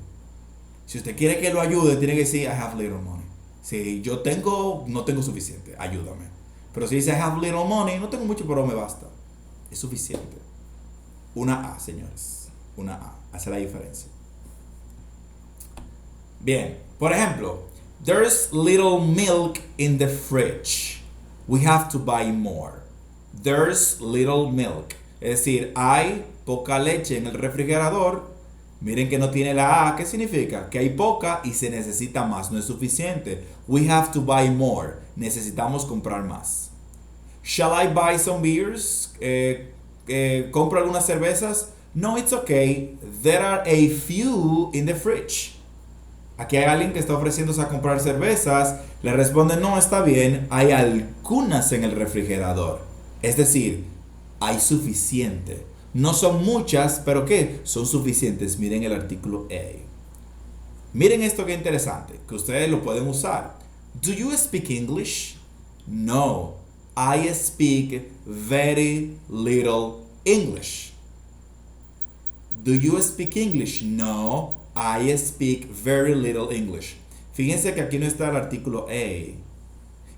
Si usted quiere que lo ayude, tiene que decir I have little money. Si yo no tengo suficiente, ayúdame. Pero si dice I have little money, no tengo mucho, pero me basta, es suficiente. Una A, señores, una A, hace la diferencia. Bien, por ejemplo, there's little milk in the fridge. We have to buy more. There's little milk. Es decir, hay poca leche en el refrigerador. Miren que no tiene la A. ¿Qué significa? Que hay poca y se necesita más. No es suficiente. We have to buy more. Necesitamos comprar más. Shall I buy some beers? ¿Compro algunas cervezas? No, it's okay. There are a few in the fridge. Aquí hay alguien que está ofreciéndose a comprar cervezas. Le responde, no, está bien. Hay algunas en el refrigerador. Es decir, hay suficiente. No son muchas, pero ¿qué? Son suficientes. Miren el artículo A. Miren esto que interesante, que ustedes lo pueden usar. Do you speak English? No, I speak very little English. Do you speak English? No, I speak very little English. Fíjense que aquí no está el artículo A.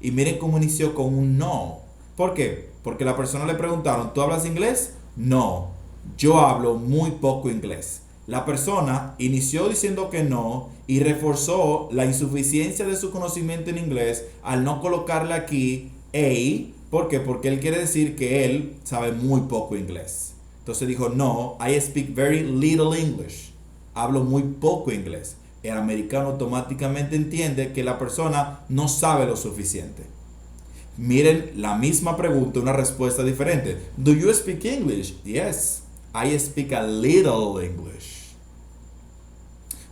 Y miren cómo inició con un no. ¿Por qué? Porque la persona le preguntaron, ¿tú hablas inglés? No, yo hablo muy poco inglés. La persona inició diciendo que no y reforzó la insuficiencia de su conocimiento en inglés al no colocarle aquí A. ¿Por qué? Porque él quiere decir que él sabe muy poco inglés. Entonces dijo, no, I speak very little English. Hablo muy poco inglés. El americano automáticamente entiende que la persona no sabe lo suficiente. Miren la misma pregunta, una respuesta diferente. Do you speak English? Yes, I speak a little English.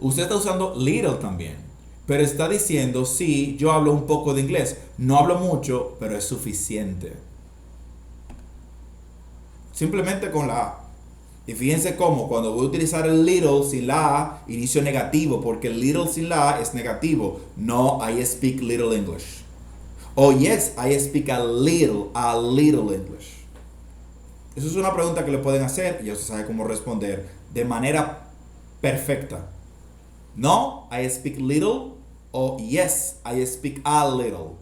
Usted está usando little también, pero está diciendo, sí, yo hablo un poco de inglés. No hablo mucho, pero es suficiente. Simplemente con la A. Y fíjense cómo cuando voy a utilizar el little sin la A, inicio negativo, porque el little sin la A es negativo. No, I speak little English. Oh, yes, I speak a little English. Eso es una pregunta que le pueden hacer y ya usted sabe cómo responder de manera perfecta. No, I speak little o yes, I speak a little.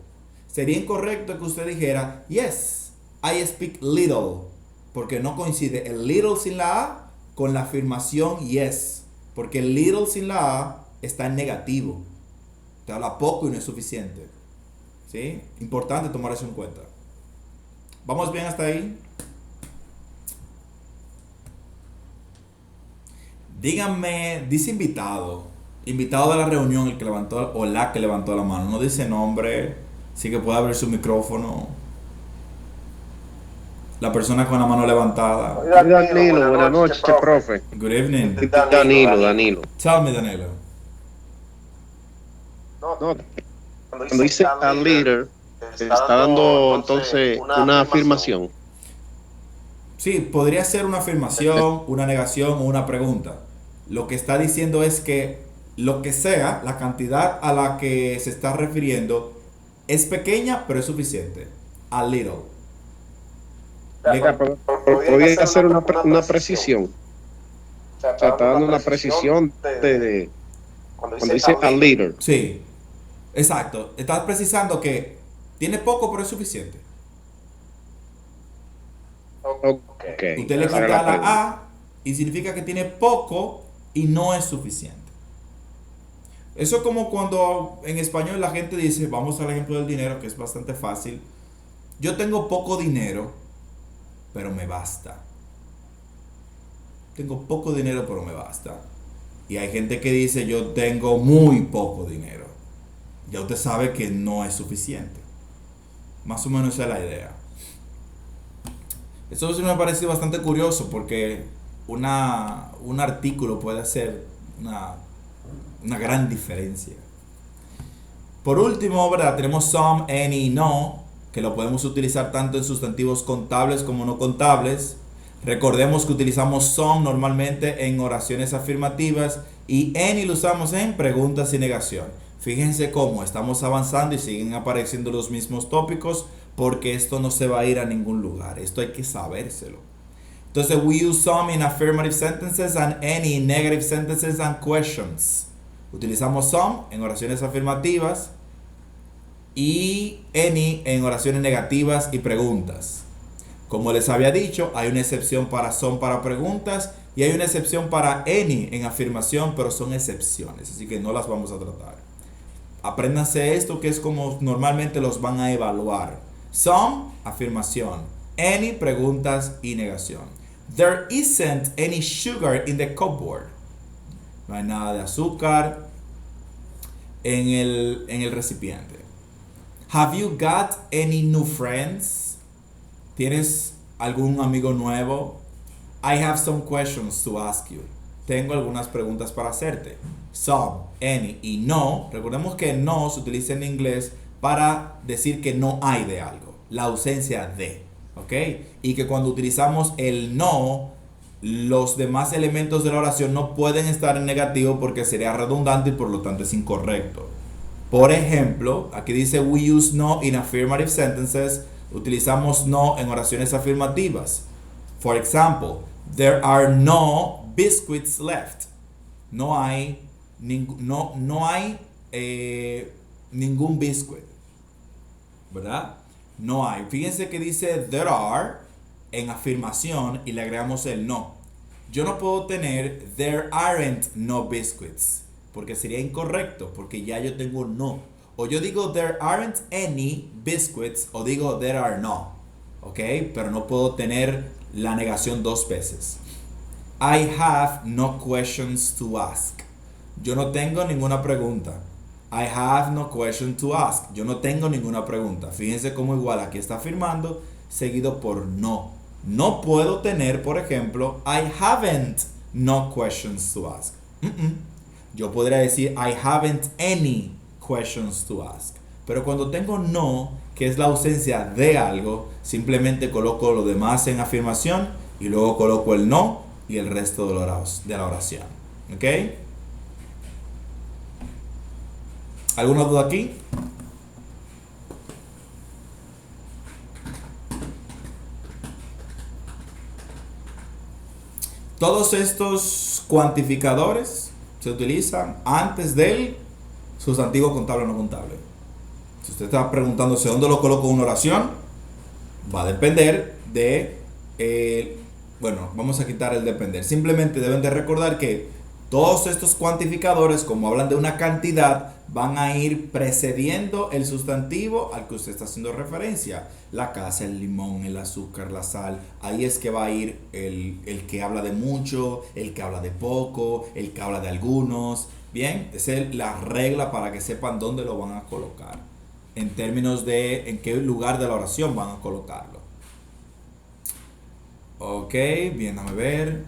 Sería incorrecto que usted dijera yes, I speak little, porque no coincide el little sin la A con la afirmación yes, porque el little sin la A está en negativo. Te habla poco y no es suficiente. ¿Sí? Importante tomar eso en cuenta. ¿Vamos bien hasta ahí? Díganme, dice invitado de la reunión, el que levantó o la que levantó la mano. No dice nombre, así que puede abrir su micrófono. La persona con la mano levantada. Danilo, buenas noches, profe. Good evening. Danilo. Tell me, Danilo. No, cuando dice a leader, está dando entonces una afirmación. Sí, podría ser una afirmación, una negación o una pregunta. Lo que está diciendo es que lo que sea, la cantidad a la que se está refiriendo es pequeña, pero es suficiente. A little. Podría hacer una precisión. O sea, está dando una precisión de cuando dice a leader. Sí, exacto. Estás precisando que tiene poco, pero es suficiente. Okay. Usted le quita la A y significa que tiene poco, y no es suficiente. Eso es como cuando en español la gente dice, vamos al ejemplo del dinero, que es bastante fácil. Yo tengo poco dinero, pero me basta. Tengo poco dinero, pero me basta. Y hay gente que dice, yo tengo muy poco dinero. Ya usted sabe que no es suficiente. Más o menos esa es la idea. Eso sí me ha parecido bastante curioso porque un artículo puede hacer una gran diferencia. Por último, ¿verdad? Tenemos some, any, no, que lo podemos utilizar tanto en sustantivos contables como no contables. Recordemos que utilizamos some normalmente en oraciones afirmativas y any lo usamos en preguntas y negación. Fíjense cómo estamos avanzando y siguen apareciendo los mismos tópicos porque esto no se va a ir a ningún lugar. Esto hay que sabérselo. Entonces, we use some in affirmative sentences and any in negative sentences and questions. Utilizamos some en oraciones afirmativas y any en oraciones negativas y preguntas. Como les había dicho, hay una excepción para some para preguntas y hay una excepción para any en afirmación, pero son excepciones, así que no las vamos a tratar. Apréndanse esto que es como normalmente los van a evaluar. Some, afirmación. Any, preguntas y negación. There isn't any sugar in the cupboard. No hay nada de azúcar en el recipiente. Have you got any new friends? ¿Tienes algún amigo nuevo? I have some questions to ask you. Tengo algunas preguntas para hacerte. Some, any y no. Recordemos que no se utiliza en inglés para decir que no hay de algo. La ausencia de. ¿Ok? Y que cuando utilizamos el no, los demás elementos de la oración no pueden estar en negativo porque sería redundante y por lo tanto es incorrecto. Por ejemplo, aquí dice we use no in affirmative sentences. Utilizamos no en oraciones afirmativas. For example, there are no biscuits left. No hay ningún biscuit, ¿verdad? No hay. Fíjense que dice there are en afirmación y le agregamos el no. Yo no puedo tener there aren't no biscuits porque sería incorrecto porque ya yo tengo no. O yo digo there aren't any biscuits o digo there are no. ¿Ok? Pero no puedo tener la negación dos veces. I have no questions to ask. Yo no tengo ninguna pregunta. I have no question to ask. Yo no tengo ninguna pregunta. Fíjense cómo igual aquí está afirmando seguido por no. No puedo tener, por ejemplo, I haven't no questions to ask. Yo podría decir I haven't any questions to ask. Pero cuando tengo no, que es la ausencia de algo, simplemente coloco lo demás en afirmación y luego coloco el no y el resto de la oración. ¿Ok? ¿Alguna duda aquí? Todos estos cuantificadores se utilizan antes del sustantivo contable o no contable. Si usted está preguntándose dónde lo coloco en una oración, va a depender de... bueno, vamos a quitar el depender. Simplemente deben de recordar que todos estos cuantificadores, como hablan de una cantidad, van a ir precediendo el sustantivo al que usted está haciendo referencia. La casa, el limón, el azúcar, la sal. Ahí es que va a ir el que habla de mucho, el que habla de poco, el que habla de algunos. Bien, esa es la regla para que sepan dónde lo van a colocar. En términos de en qué lugar de la oración van a colocarlo. Ok, bien, déjame ver.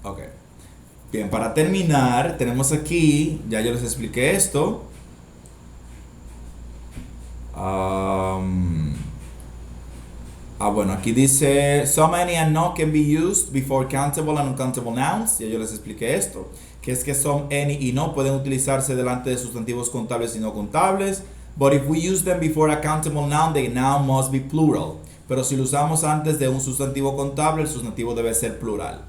Ok. Bien, para terminar, tenemos aquí, ya yo les expliqué esto. Bueno, aquí dice, some, any, and no can be used before countable and uncountable nouns. Ya yo les expliqué esto, que es que some, any y no pueden utilizarse delante de sustantivos contables y no contables. But if we use them before a countable noun, the noun must be plural. Pero si lo usamos antes de un sustantivo contable, el sustantivo debe ser plural.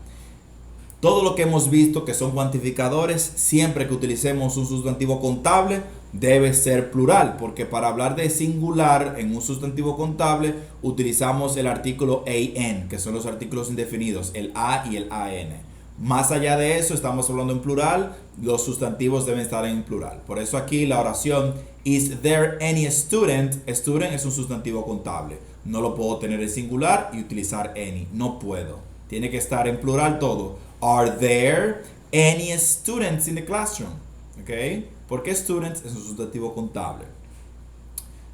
Todo lo que hemos visto que son cuantificadores, siempre que utilicemos un sustantivo contable, debe ser plural, porque para hablar de singular en un sustantivo contable, utilizamos el artículo AN, que son los artículos indefinidos, el A y el AN. Más allá de eso, estamos hablando en plural, los sustantivos deben estar en plural. Por eso aquí la oración, is there any student? Student es un sustantivo contable. No lo puedo tener en singular y utilizar any. No puedo. Tiene que estar en plural todo. Are there any students in the classroom? ¿Ok? Porque students es un sustantivo contable.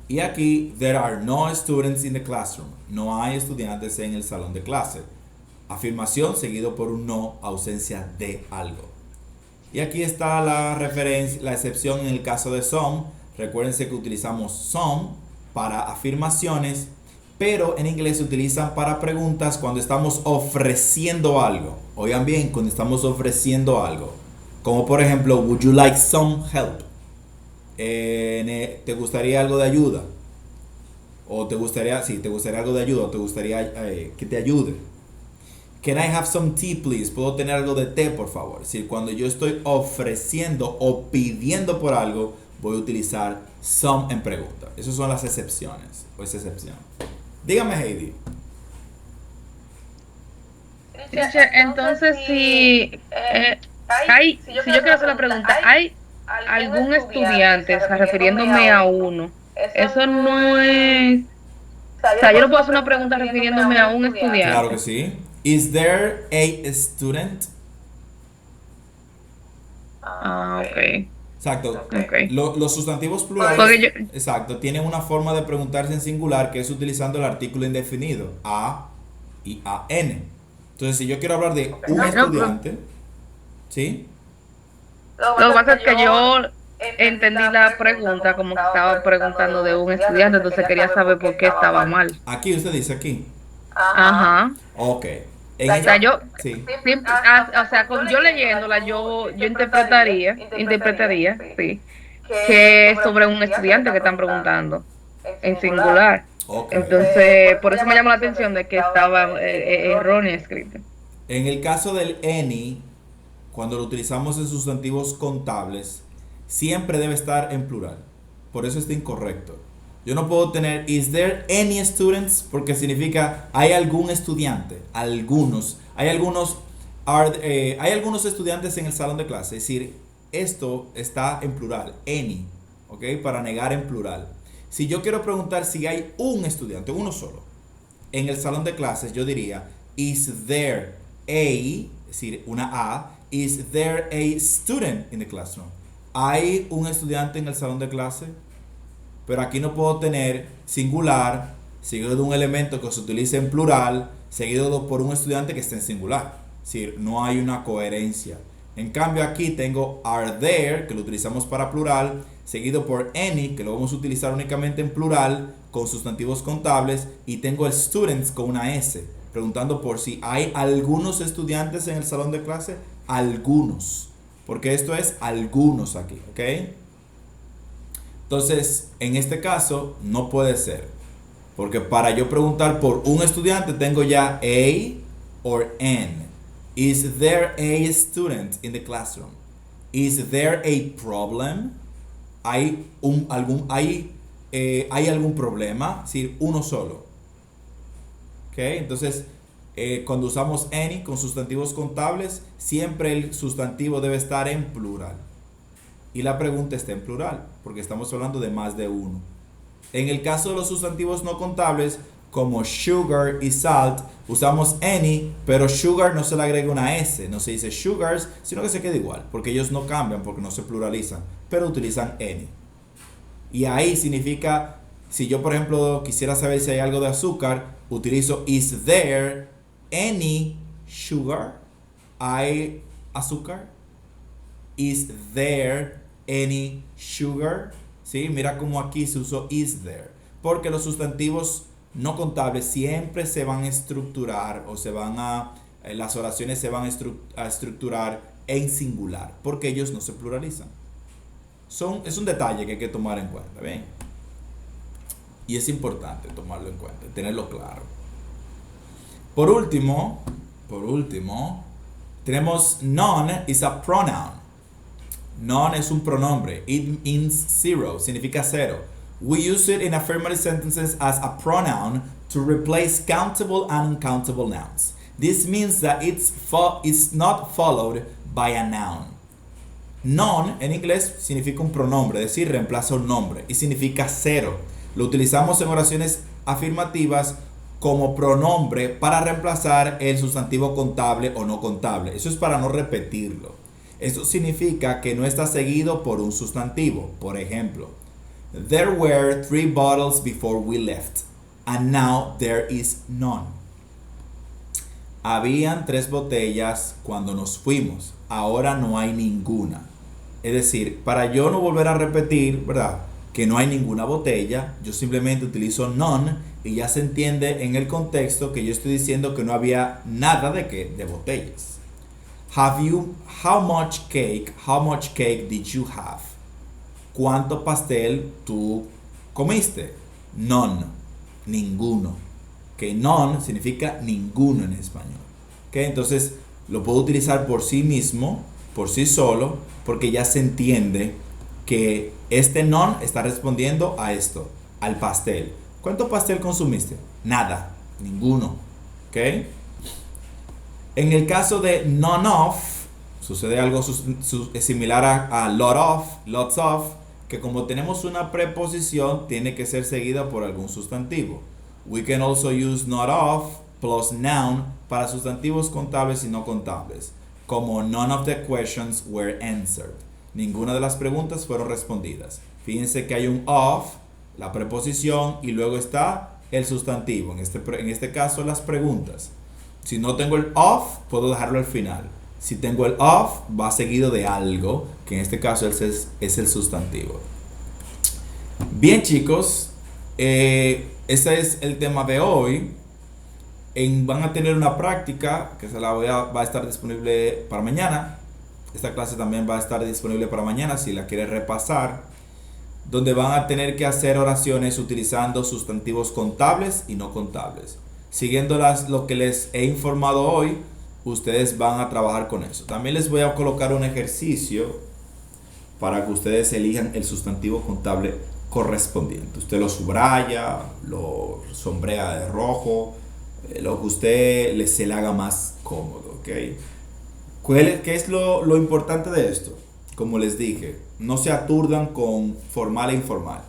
Y aquí, there are no students in the classroom. No hay estudiantes en el salón de clase. Afirmación seguido por un no, ausencia de algo. Y aquí está la referencia, la excepción en el caso de some. Recuérdense que utilizamos some para afirmaciones, pero en inglés se utilizan para preguntas cuando estamos ofreciendo algo. Oigan bien, cuando estamos ofreciendo algo. Como por ejemplo, would you like some help? ¿Te gustaría algo de ayuda? O te gustaría algo de ayuda, o te gustaría que te ayude. Can I have some tea, please? ¿Puedo tener algo de té, por favor? Es decir, cuando yo estoy ofreciendo o pidiendo por algo, voy a utilizar some en pregunta. Esas son las excepciones, o esa excepción. Dígame, Heidi. Teacher, entonces si yo quiero hacer la pregunta, ¿hay algún estudiante, o sea, refiriéndome a uno? Eso no es... O sea, yo no puedo hacer una pregunta refiriéndome a un estudiante. Claro que sí. Is there a student? Ok. Exacto. Okay. Los sustantivos plurales, exacto, tienen una forma de preguntarse en singular que es utilizando el artículo indefinido, a y an. Entonces, si yo quiero hablar de un estudiante, ¿sí? Lo que pasa es que yo entendí la pregunta como que estaba preguntando de un estudiante, entonces quería saber por qué estaba mal. Aquí, usted dice aquí. Ajá. Ok. O sea, yo, sí. o sea, yo leyéndola, yo interpretaría, sí, que es sobre un estudiante que están preguntando en singular. Okay. Entonces, por eso me llamó la atención de que estaba errónea escrita. En el caso del any, cuando lo utilizamos en sustantivos contables, siempre debe estar en plural. Por eso está incorrecto. Yo no puedo tener is there any students porque significa hay algún estudiante, algunos, hay algunos estudiantes en el salón de clase. Es decir, esto está en plural, any, ¿ok? Para negar en plural. Si yo quiero preguntar si hay un estudiante, uno solo, en el salón de clases, yo diría is there a, es decir, una a, is there a student in the classroom? ¿Hay un estudiante en el salón de clase? Pero aquí no puedo tener singular seguido de un elemento que se utilice en plural seguido por un estudiante que esté en singular. Es decir, no hay una coherencia. En cambio aquí tengo are there, que lo utilizamos para plural, seguido por any, que lo vamos a utilizar únicamente en plural con sustantivos contables, y tengo el students con una S, preguntando por si hay algunos estudiantes en el salón de clase. Algunos, porque esto es algunos aquí, ¿ok? Entonces, en este caso, no puede ser. Porque para yo preguntar por un estudiante, tengo ya a or an. Is there a student in the classroom? Is there a problem? ¿Hay algún problema? Es decir, uno solo. ¿Ok? Entonces, cuando usamos any con sustantivos contables, siempre el sustantivo debe estar en plural. Y la pregunta está en plural, porque estamos hablando de más de uno. En el caso de los sustantivos no contables, como sugar y salt, usamos any, pero sugar no se le agrega una S, no se dice sugars, sino que se queda igual, porque ellos no cambian, porque no se pluralizan, pero utilizan any. Y ahí significa, si yo por ejemplo quisiera saber si hay algo de azúcar, utilizo is there any sugar? ¿Hay azúcar? Is there any sugar? ¿Sí? Mira cómo aquí se usó is there. Porque los sustantivos no contables siempre se van a estructurar o las oraciones se van a estructurar en singular. Porque ellos no se pluralizan. Es un detalle que hay que tomar en cuenta. ¿Ven? Y es importante tomarlo en cuenta, tenerlo claro. Por último, tenemos none is a pronoun. None es un pronombre. It means zero. Significa cero. We use it in affirmative sentences as a pronoun to replace countable and uncountable nouns. This means that it's not followed by a noun. None en inglés significa un pronombre, es decir, reemplaza un nombre y significa cero. Lo utilizamos en oraciones afirmativas como pronombre para reemplazar el sustantivo contable o no contable. Eso es para no repetirlo. Esto significa que no está seguido por un sustantivo. Por ejemplo, there were 3 bottles before we left, and now there is none. Habían 3 botellas cuando nos fuimos, ahora no hay ninguna. Es decir, para yo no volver a repetir, ¿verdad?, que no hay ninguna botella, yo simplemente utilizo none y ya se entiende en el contexto que yo estoy diciendo que no había nada de botellas. How much cake did you have? ¿Cuánto pastel tú comiste? None, ninguno. Que none significa ninguno en español. ¿Okay? Entonces lo puedo utilizar por sí mismo, por sí solo, porque ya se entiende que este none está respondiendo a esto, al pastel. ¿Cuánto pastel consumiste? Nada, ninguno. ¿Ok? En el caso de none of, sucede algo similar a lots of, que como tenemos una preposición, tiene que ser seguida por algún sustantivo. We can also use not of plus noun para sustantivos contables y no contables, como none of the questions were answered. Ninguna de las preguntas fueron respondidas. Fíjense que hay un of, la preposición, y luego está el sustantivo. En este caso, las preguntas. Si no tengo el of, puedo dejarlo al final. Si tengo el of, va seguido de algo, que en este caso es el sustantivo. Bien, chicos, ese es el tema de hoy. Van a tener una práctica que va a estar disponible para mañana. Esta clase también va a estar disponible para mañana si la quieres repasar, donde van a tener que hacer oraciones utilizando sustantivos contables y no contables. Siguiendo lo que les he informado hoy, ustedes van a trabajar con eso. También les voy a colocar un ejercicio para que ustedes elijan el sustantivo contable correspondiente. Usted lo subraya, lo sombrea de rojo, lo que usted se le haga más cómodo, ¿ok? ¿Qué es lo importante de esto? Como les dije, no se aturdan con formal e informal.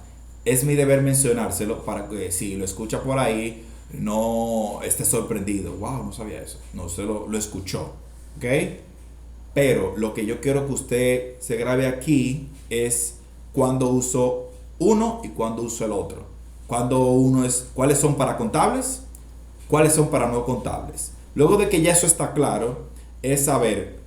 Es mi deber mencionárselo para que si lo escucha por ahí, no esté sorprendido. Wow, no sabía eso. No, usted lo escuchó. ¿Ok? Pero lo que yo quiero que usted se grabe aquí es cuando uso uno y cuando uso el otro. ¿Cuáles son para contables? ¿Cuáles son para no contables? Luego de que ya eso está claro, es saber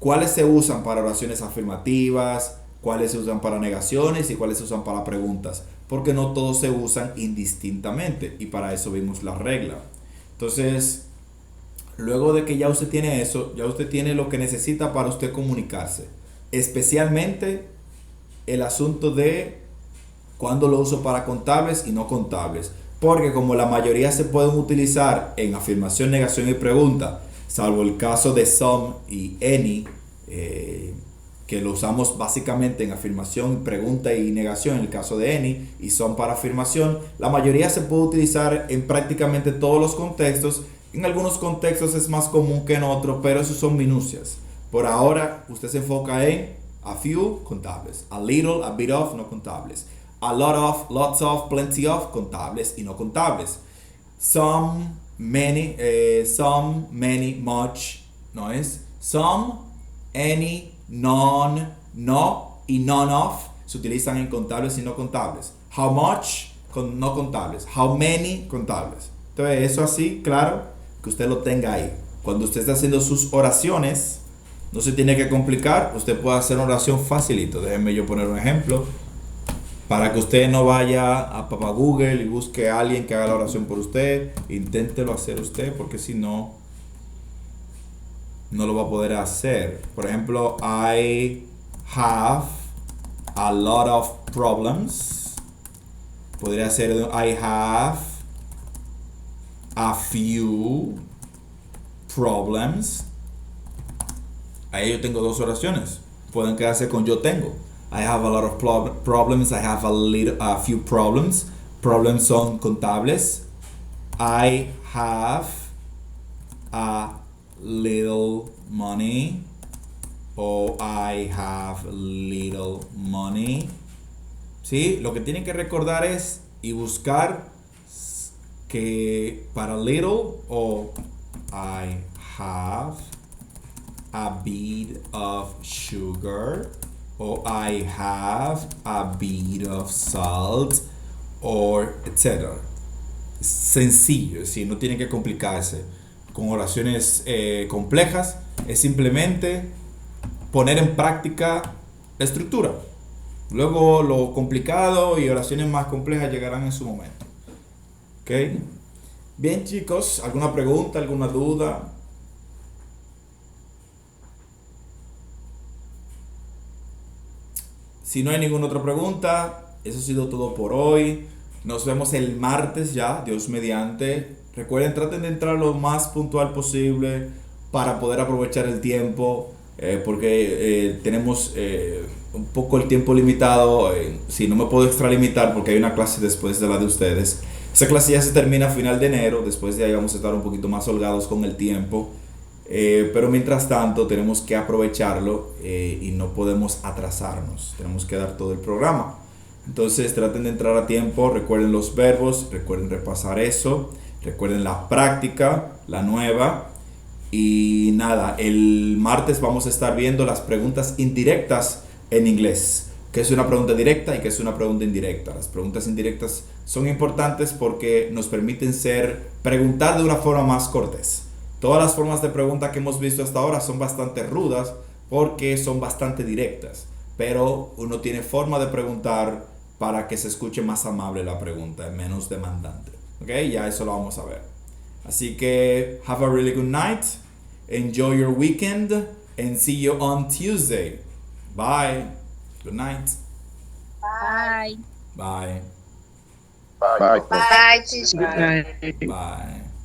cuáles se usan para oraciones afirmativas, cuáles se usan para negaciones y cuáles se usan para preguntas, porque no todos se usan indistintamente y para eso vimos la regla. Entonces, luego de que ya usted tiene eso, ya usted tiene lo que necesita para usted comunicarse, especialmente el asunto de cuándo lo uso para contables y no contables, porque como la mayoría se pueden utilizar en afirmación, negación y pregunta, salvo el caso de some y any, que lo usamos básicamente en afirmación, pregunta y negación, en el caso de any, y some para afirmación, la mayoría se puede utilizar en prácticamente todos los contextos. En algunos contextos es más común que en otros, pero esos son minucias. Por ahora, usted se enfoca en a few, contables, a little, a bit of, no contables, a lot of, lots of, plenty of, contables y no contables, some, many, much, no es some, any, none, no y none of se utilizan en contables y no contables. How much, no contables. How many, contables. Entonces eso así, claro, que usted lo tenga ahí. Cuando usted está haciendo sus oraciones, no se tiene que complicar. Usted puede hacer una oración facilito. Déjenme yo poner un ejemplo para que usted no vaya a papá Google y busque a alguien que haga la oración por usted. Inténtelo hacer usted, porque si no, no lo va a poder hacer. Por ejemplo, I have a lot of problems. Podría ser I have a few problems. Ahí yo tengo dos oraciones. Pueden quedarse con yo tengo. I have a lot of problems. I have a few problems. Problems son contables. I have a little money o I have little money. ¿Sí? Lo que tienen que recordar es y buscar que para little o I have a bit of sugar o I have a bit of salt or etc. Sencillo, ¿sí? No tiene que complicarse con oraciones complejas, es simplemente poner en práctica la estructura. Luego lo complicado y oraciones más complejas llegarán en su momento. ¿Ok? Bien, chicos, ¿alguna pregunta, alguna duda? Si no hay ninguna otra pregunta, eso ha sido todo por hoy. Nos vemos el martes ya, Dios mediante. Recuerden, traten de entrar lo más puntual posible para poder aprovechar el tiempo, porque tenemos un poco el tiempo limitado. Si no me puedo extralimitar porque hay una clase después de la de ustedes. Esa clase ya se termina a final de enero, después de ahí vamos a estar un poquito más holgados con el tiempo. Pero mientras tanto tenemos que aprovecharlo y no podemos atrasarnos, tenemos que dar todo el programa. Entonces traten de entrar a tiempo, recuerden los verbos, recuerden repasar eso, recuerden la práctica, la nueva. Y nada, el martes vamos a estar viendo las preguntas indirectas en inglés. ¿Qué es una pregunta directa y qué es una pregunta indirecta? Las preguntas indirectas son importantes porque nos permiten preguntar de una forma más cortés. Todas las formas de pregunta que hemos visto hasta ahora son bastante rudas porque son bastante directas. Pero uno tiene forma de preguntar para que se escuche más amable la pregunta, menos demandante. ¿Ok? Ya eso lo vamos a ver. Así que, have a really good night. Enjoy your weekend. And see you on Tuesday. Bye. Good night. Bye. Bye. Bye. Bye, teacher. Good night. Bye.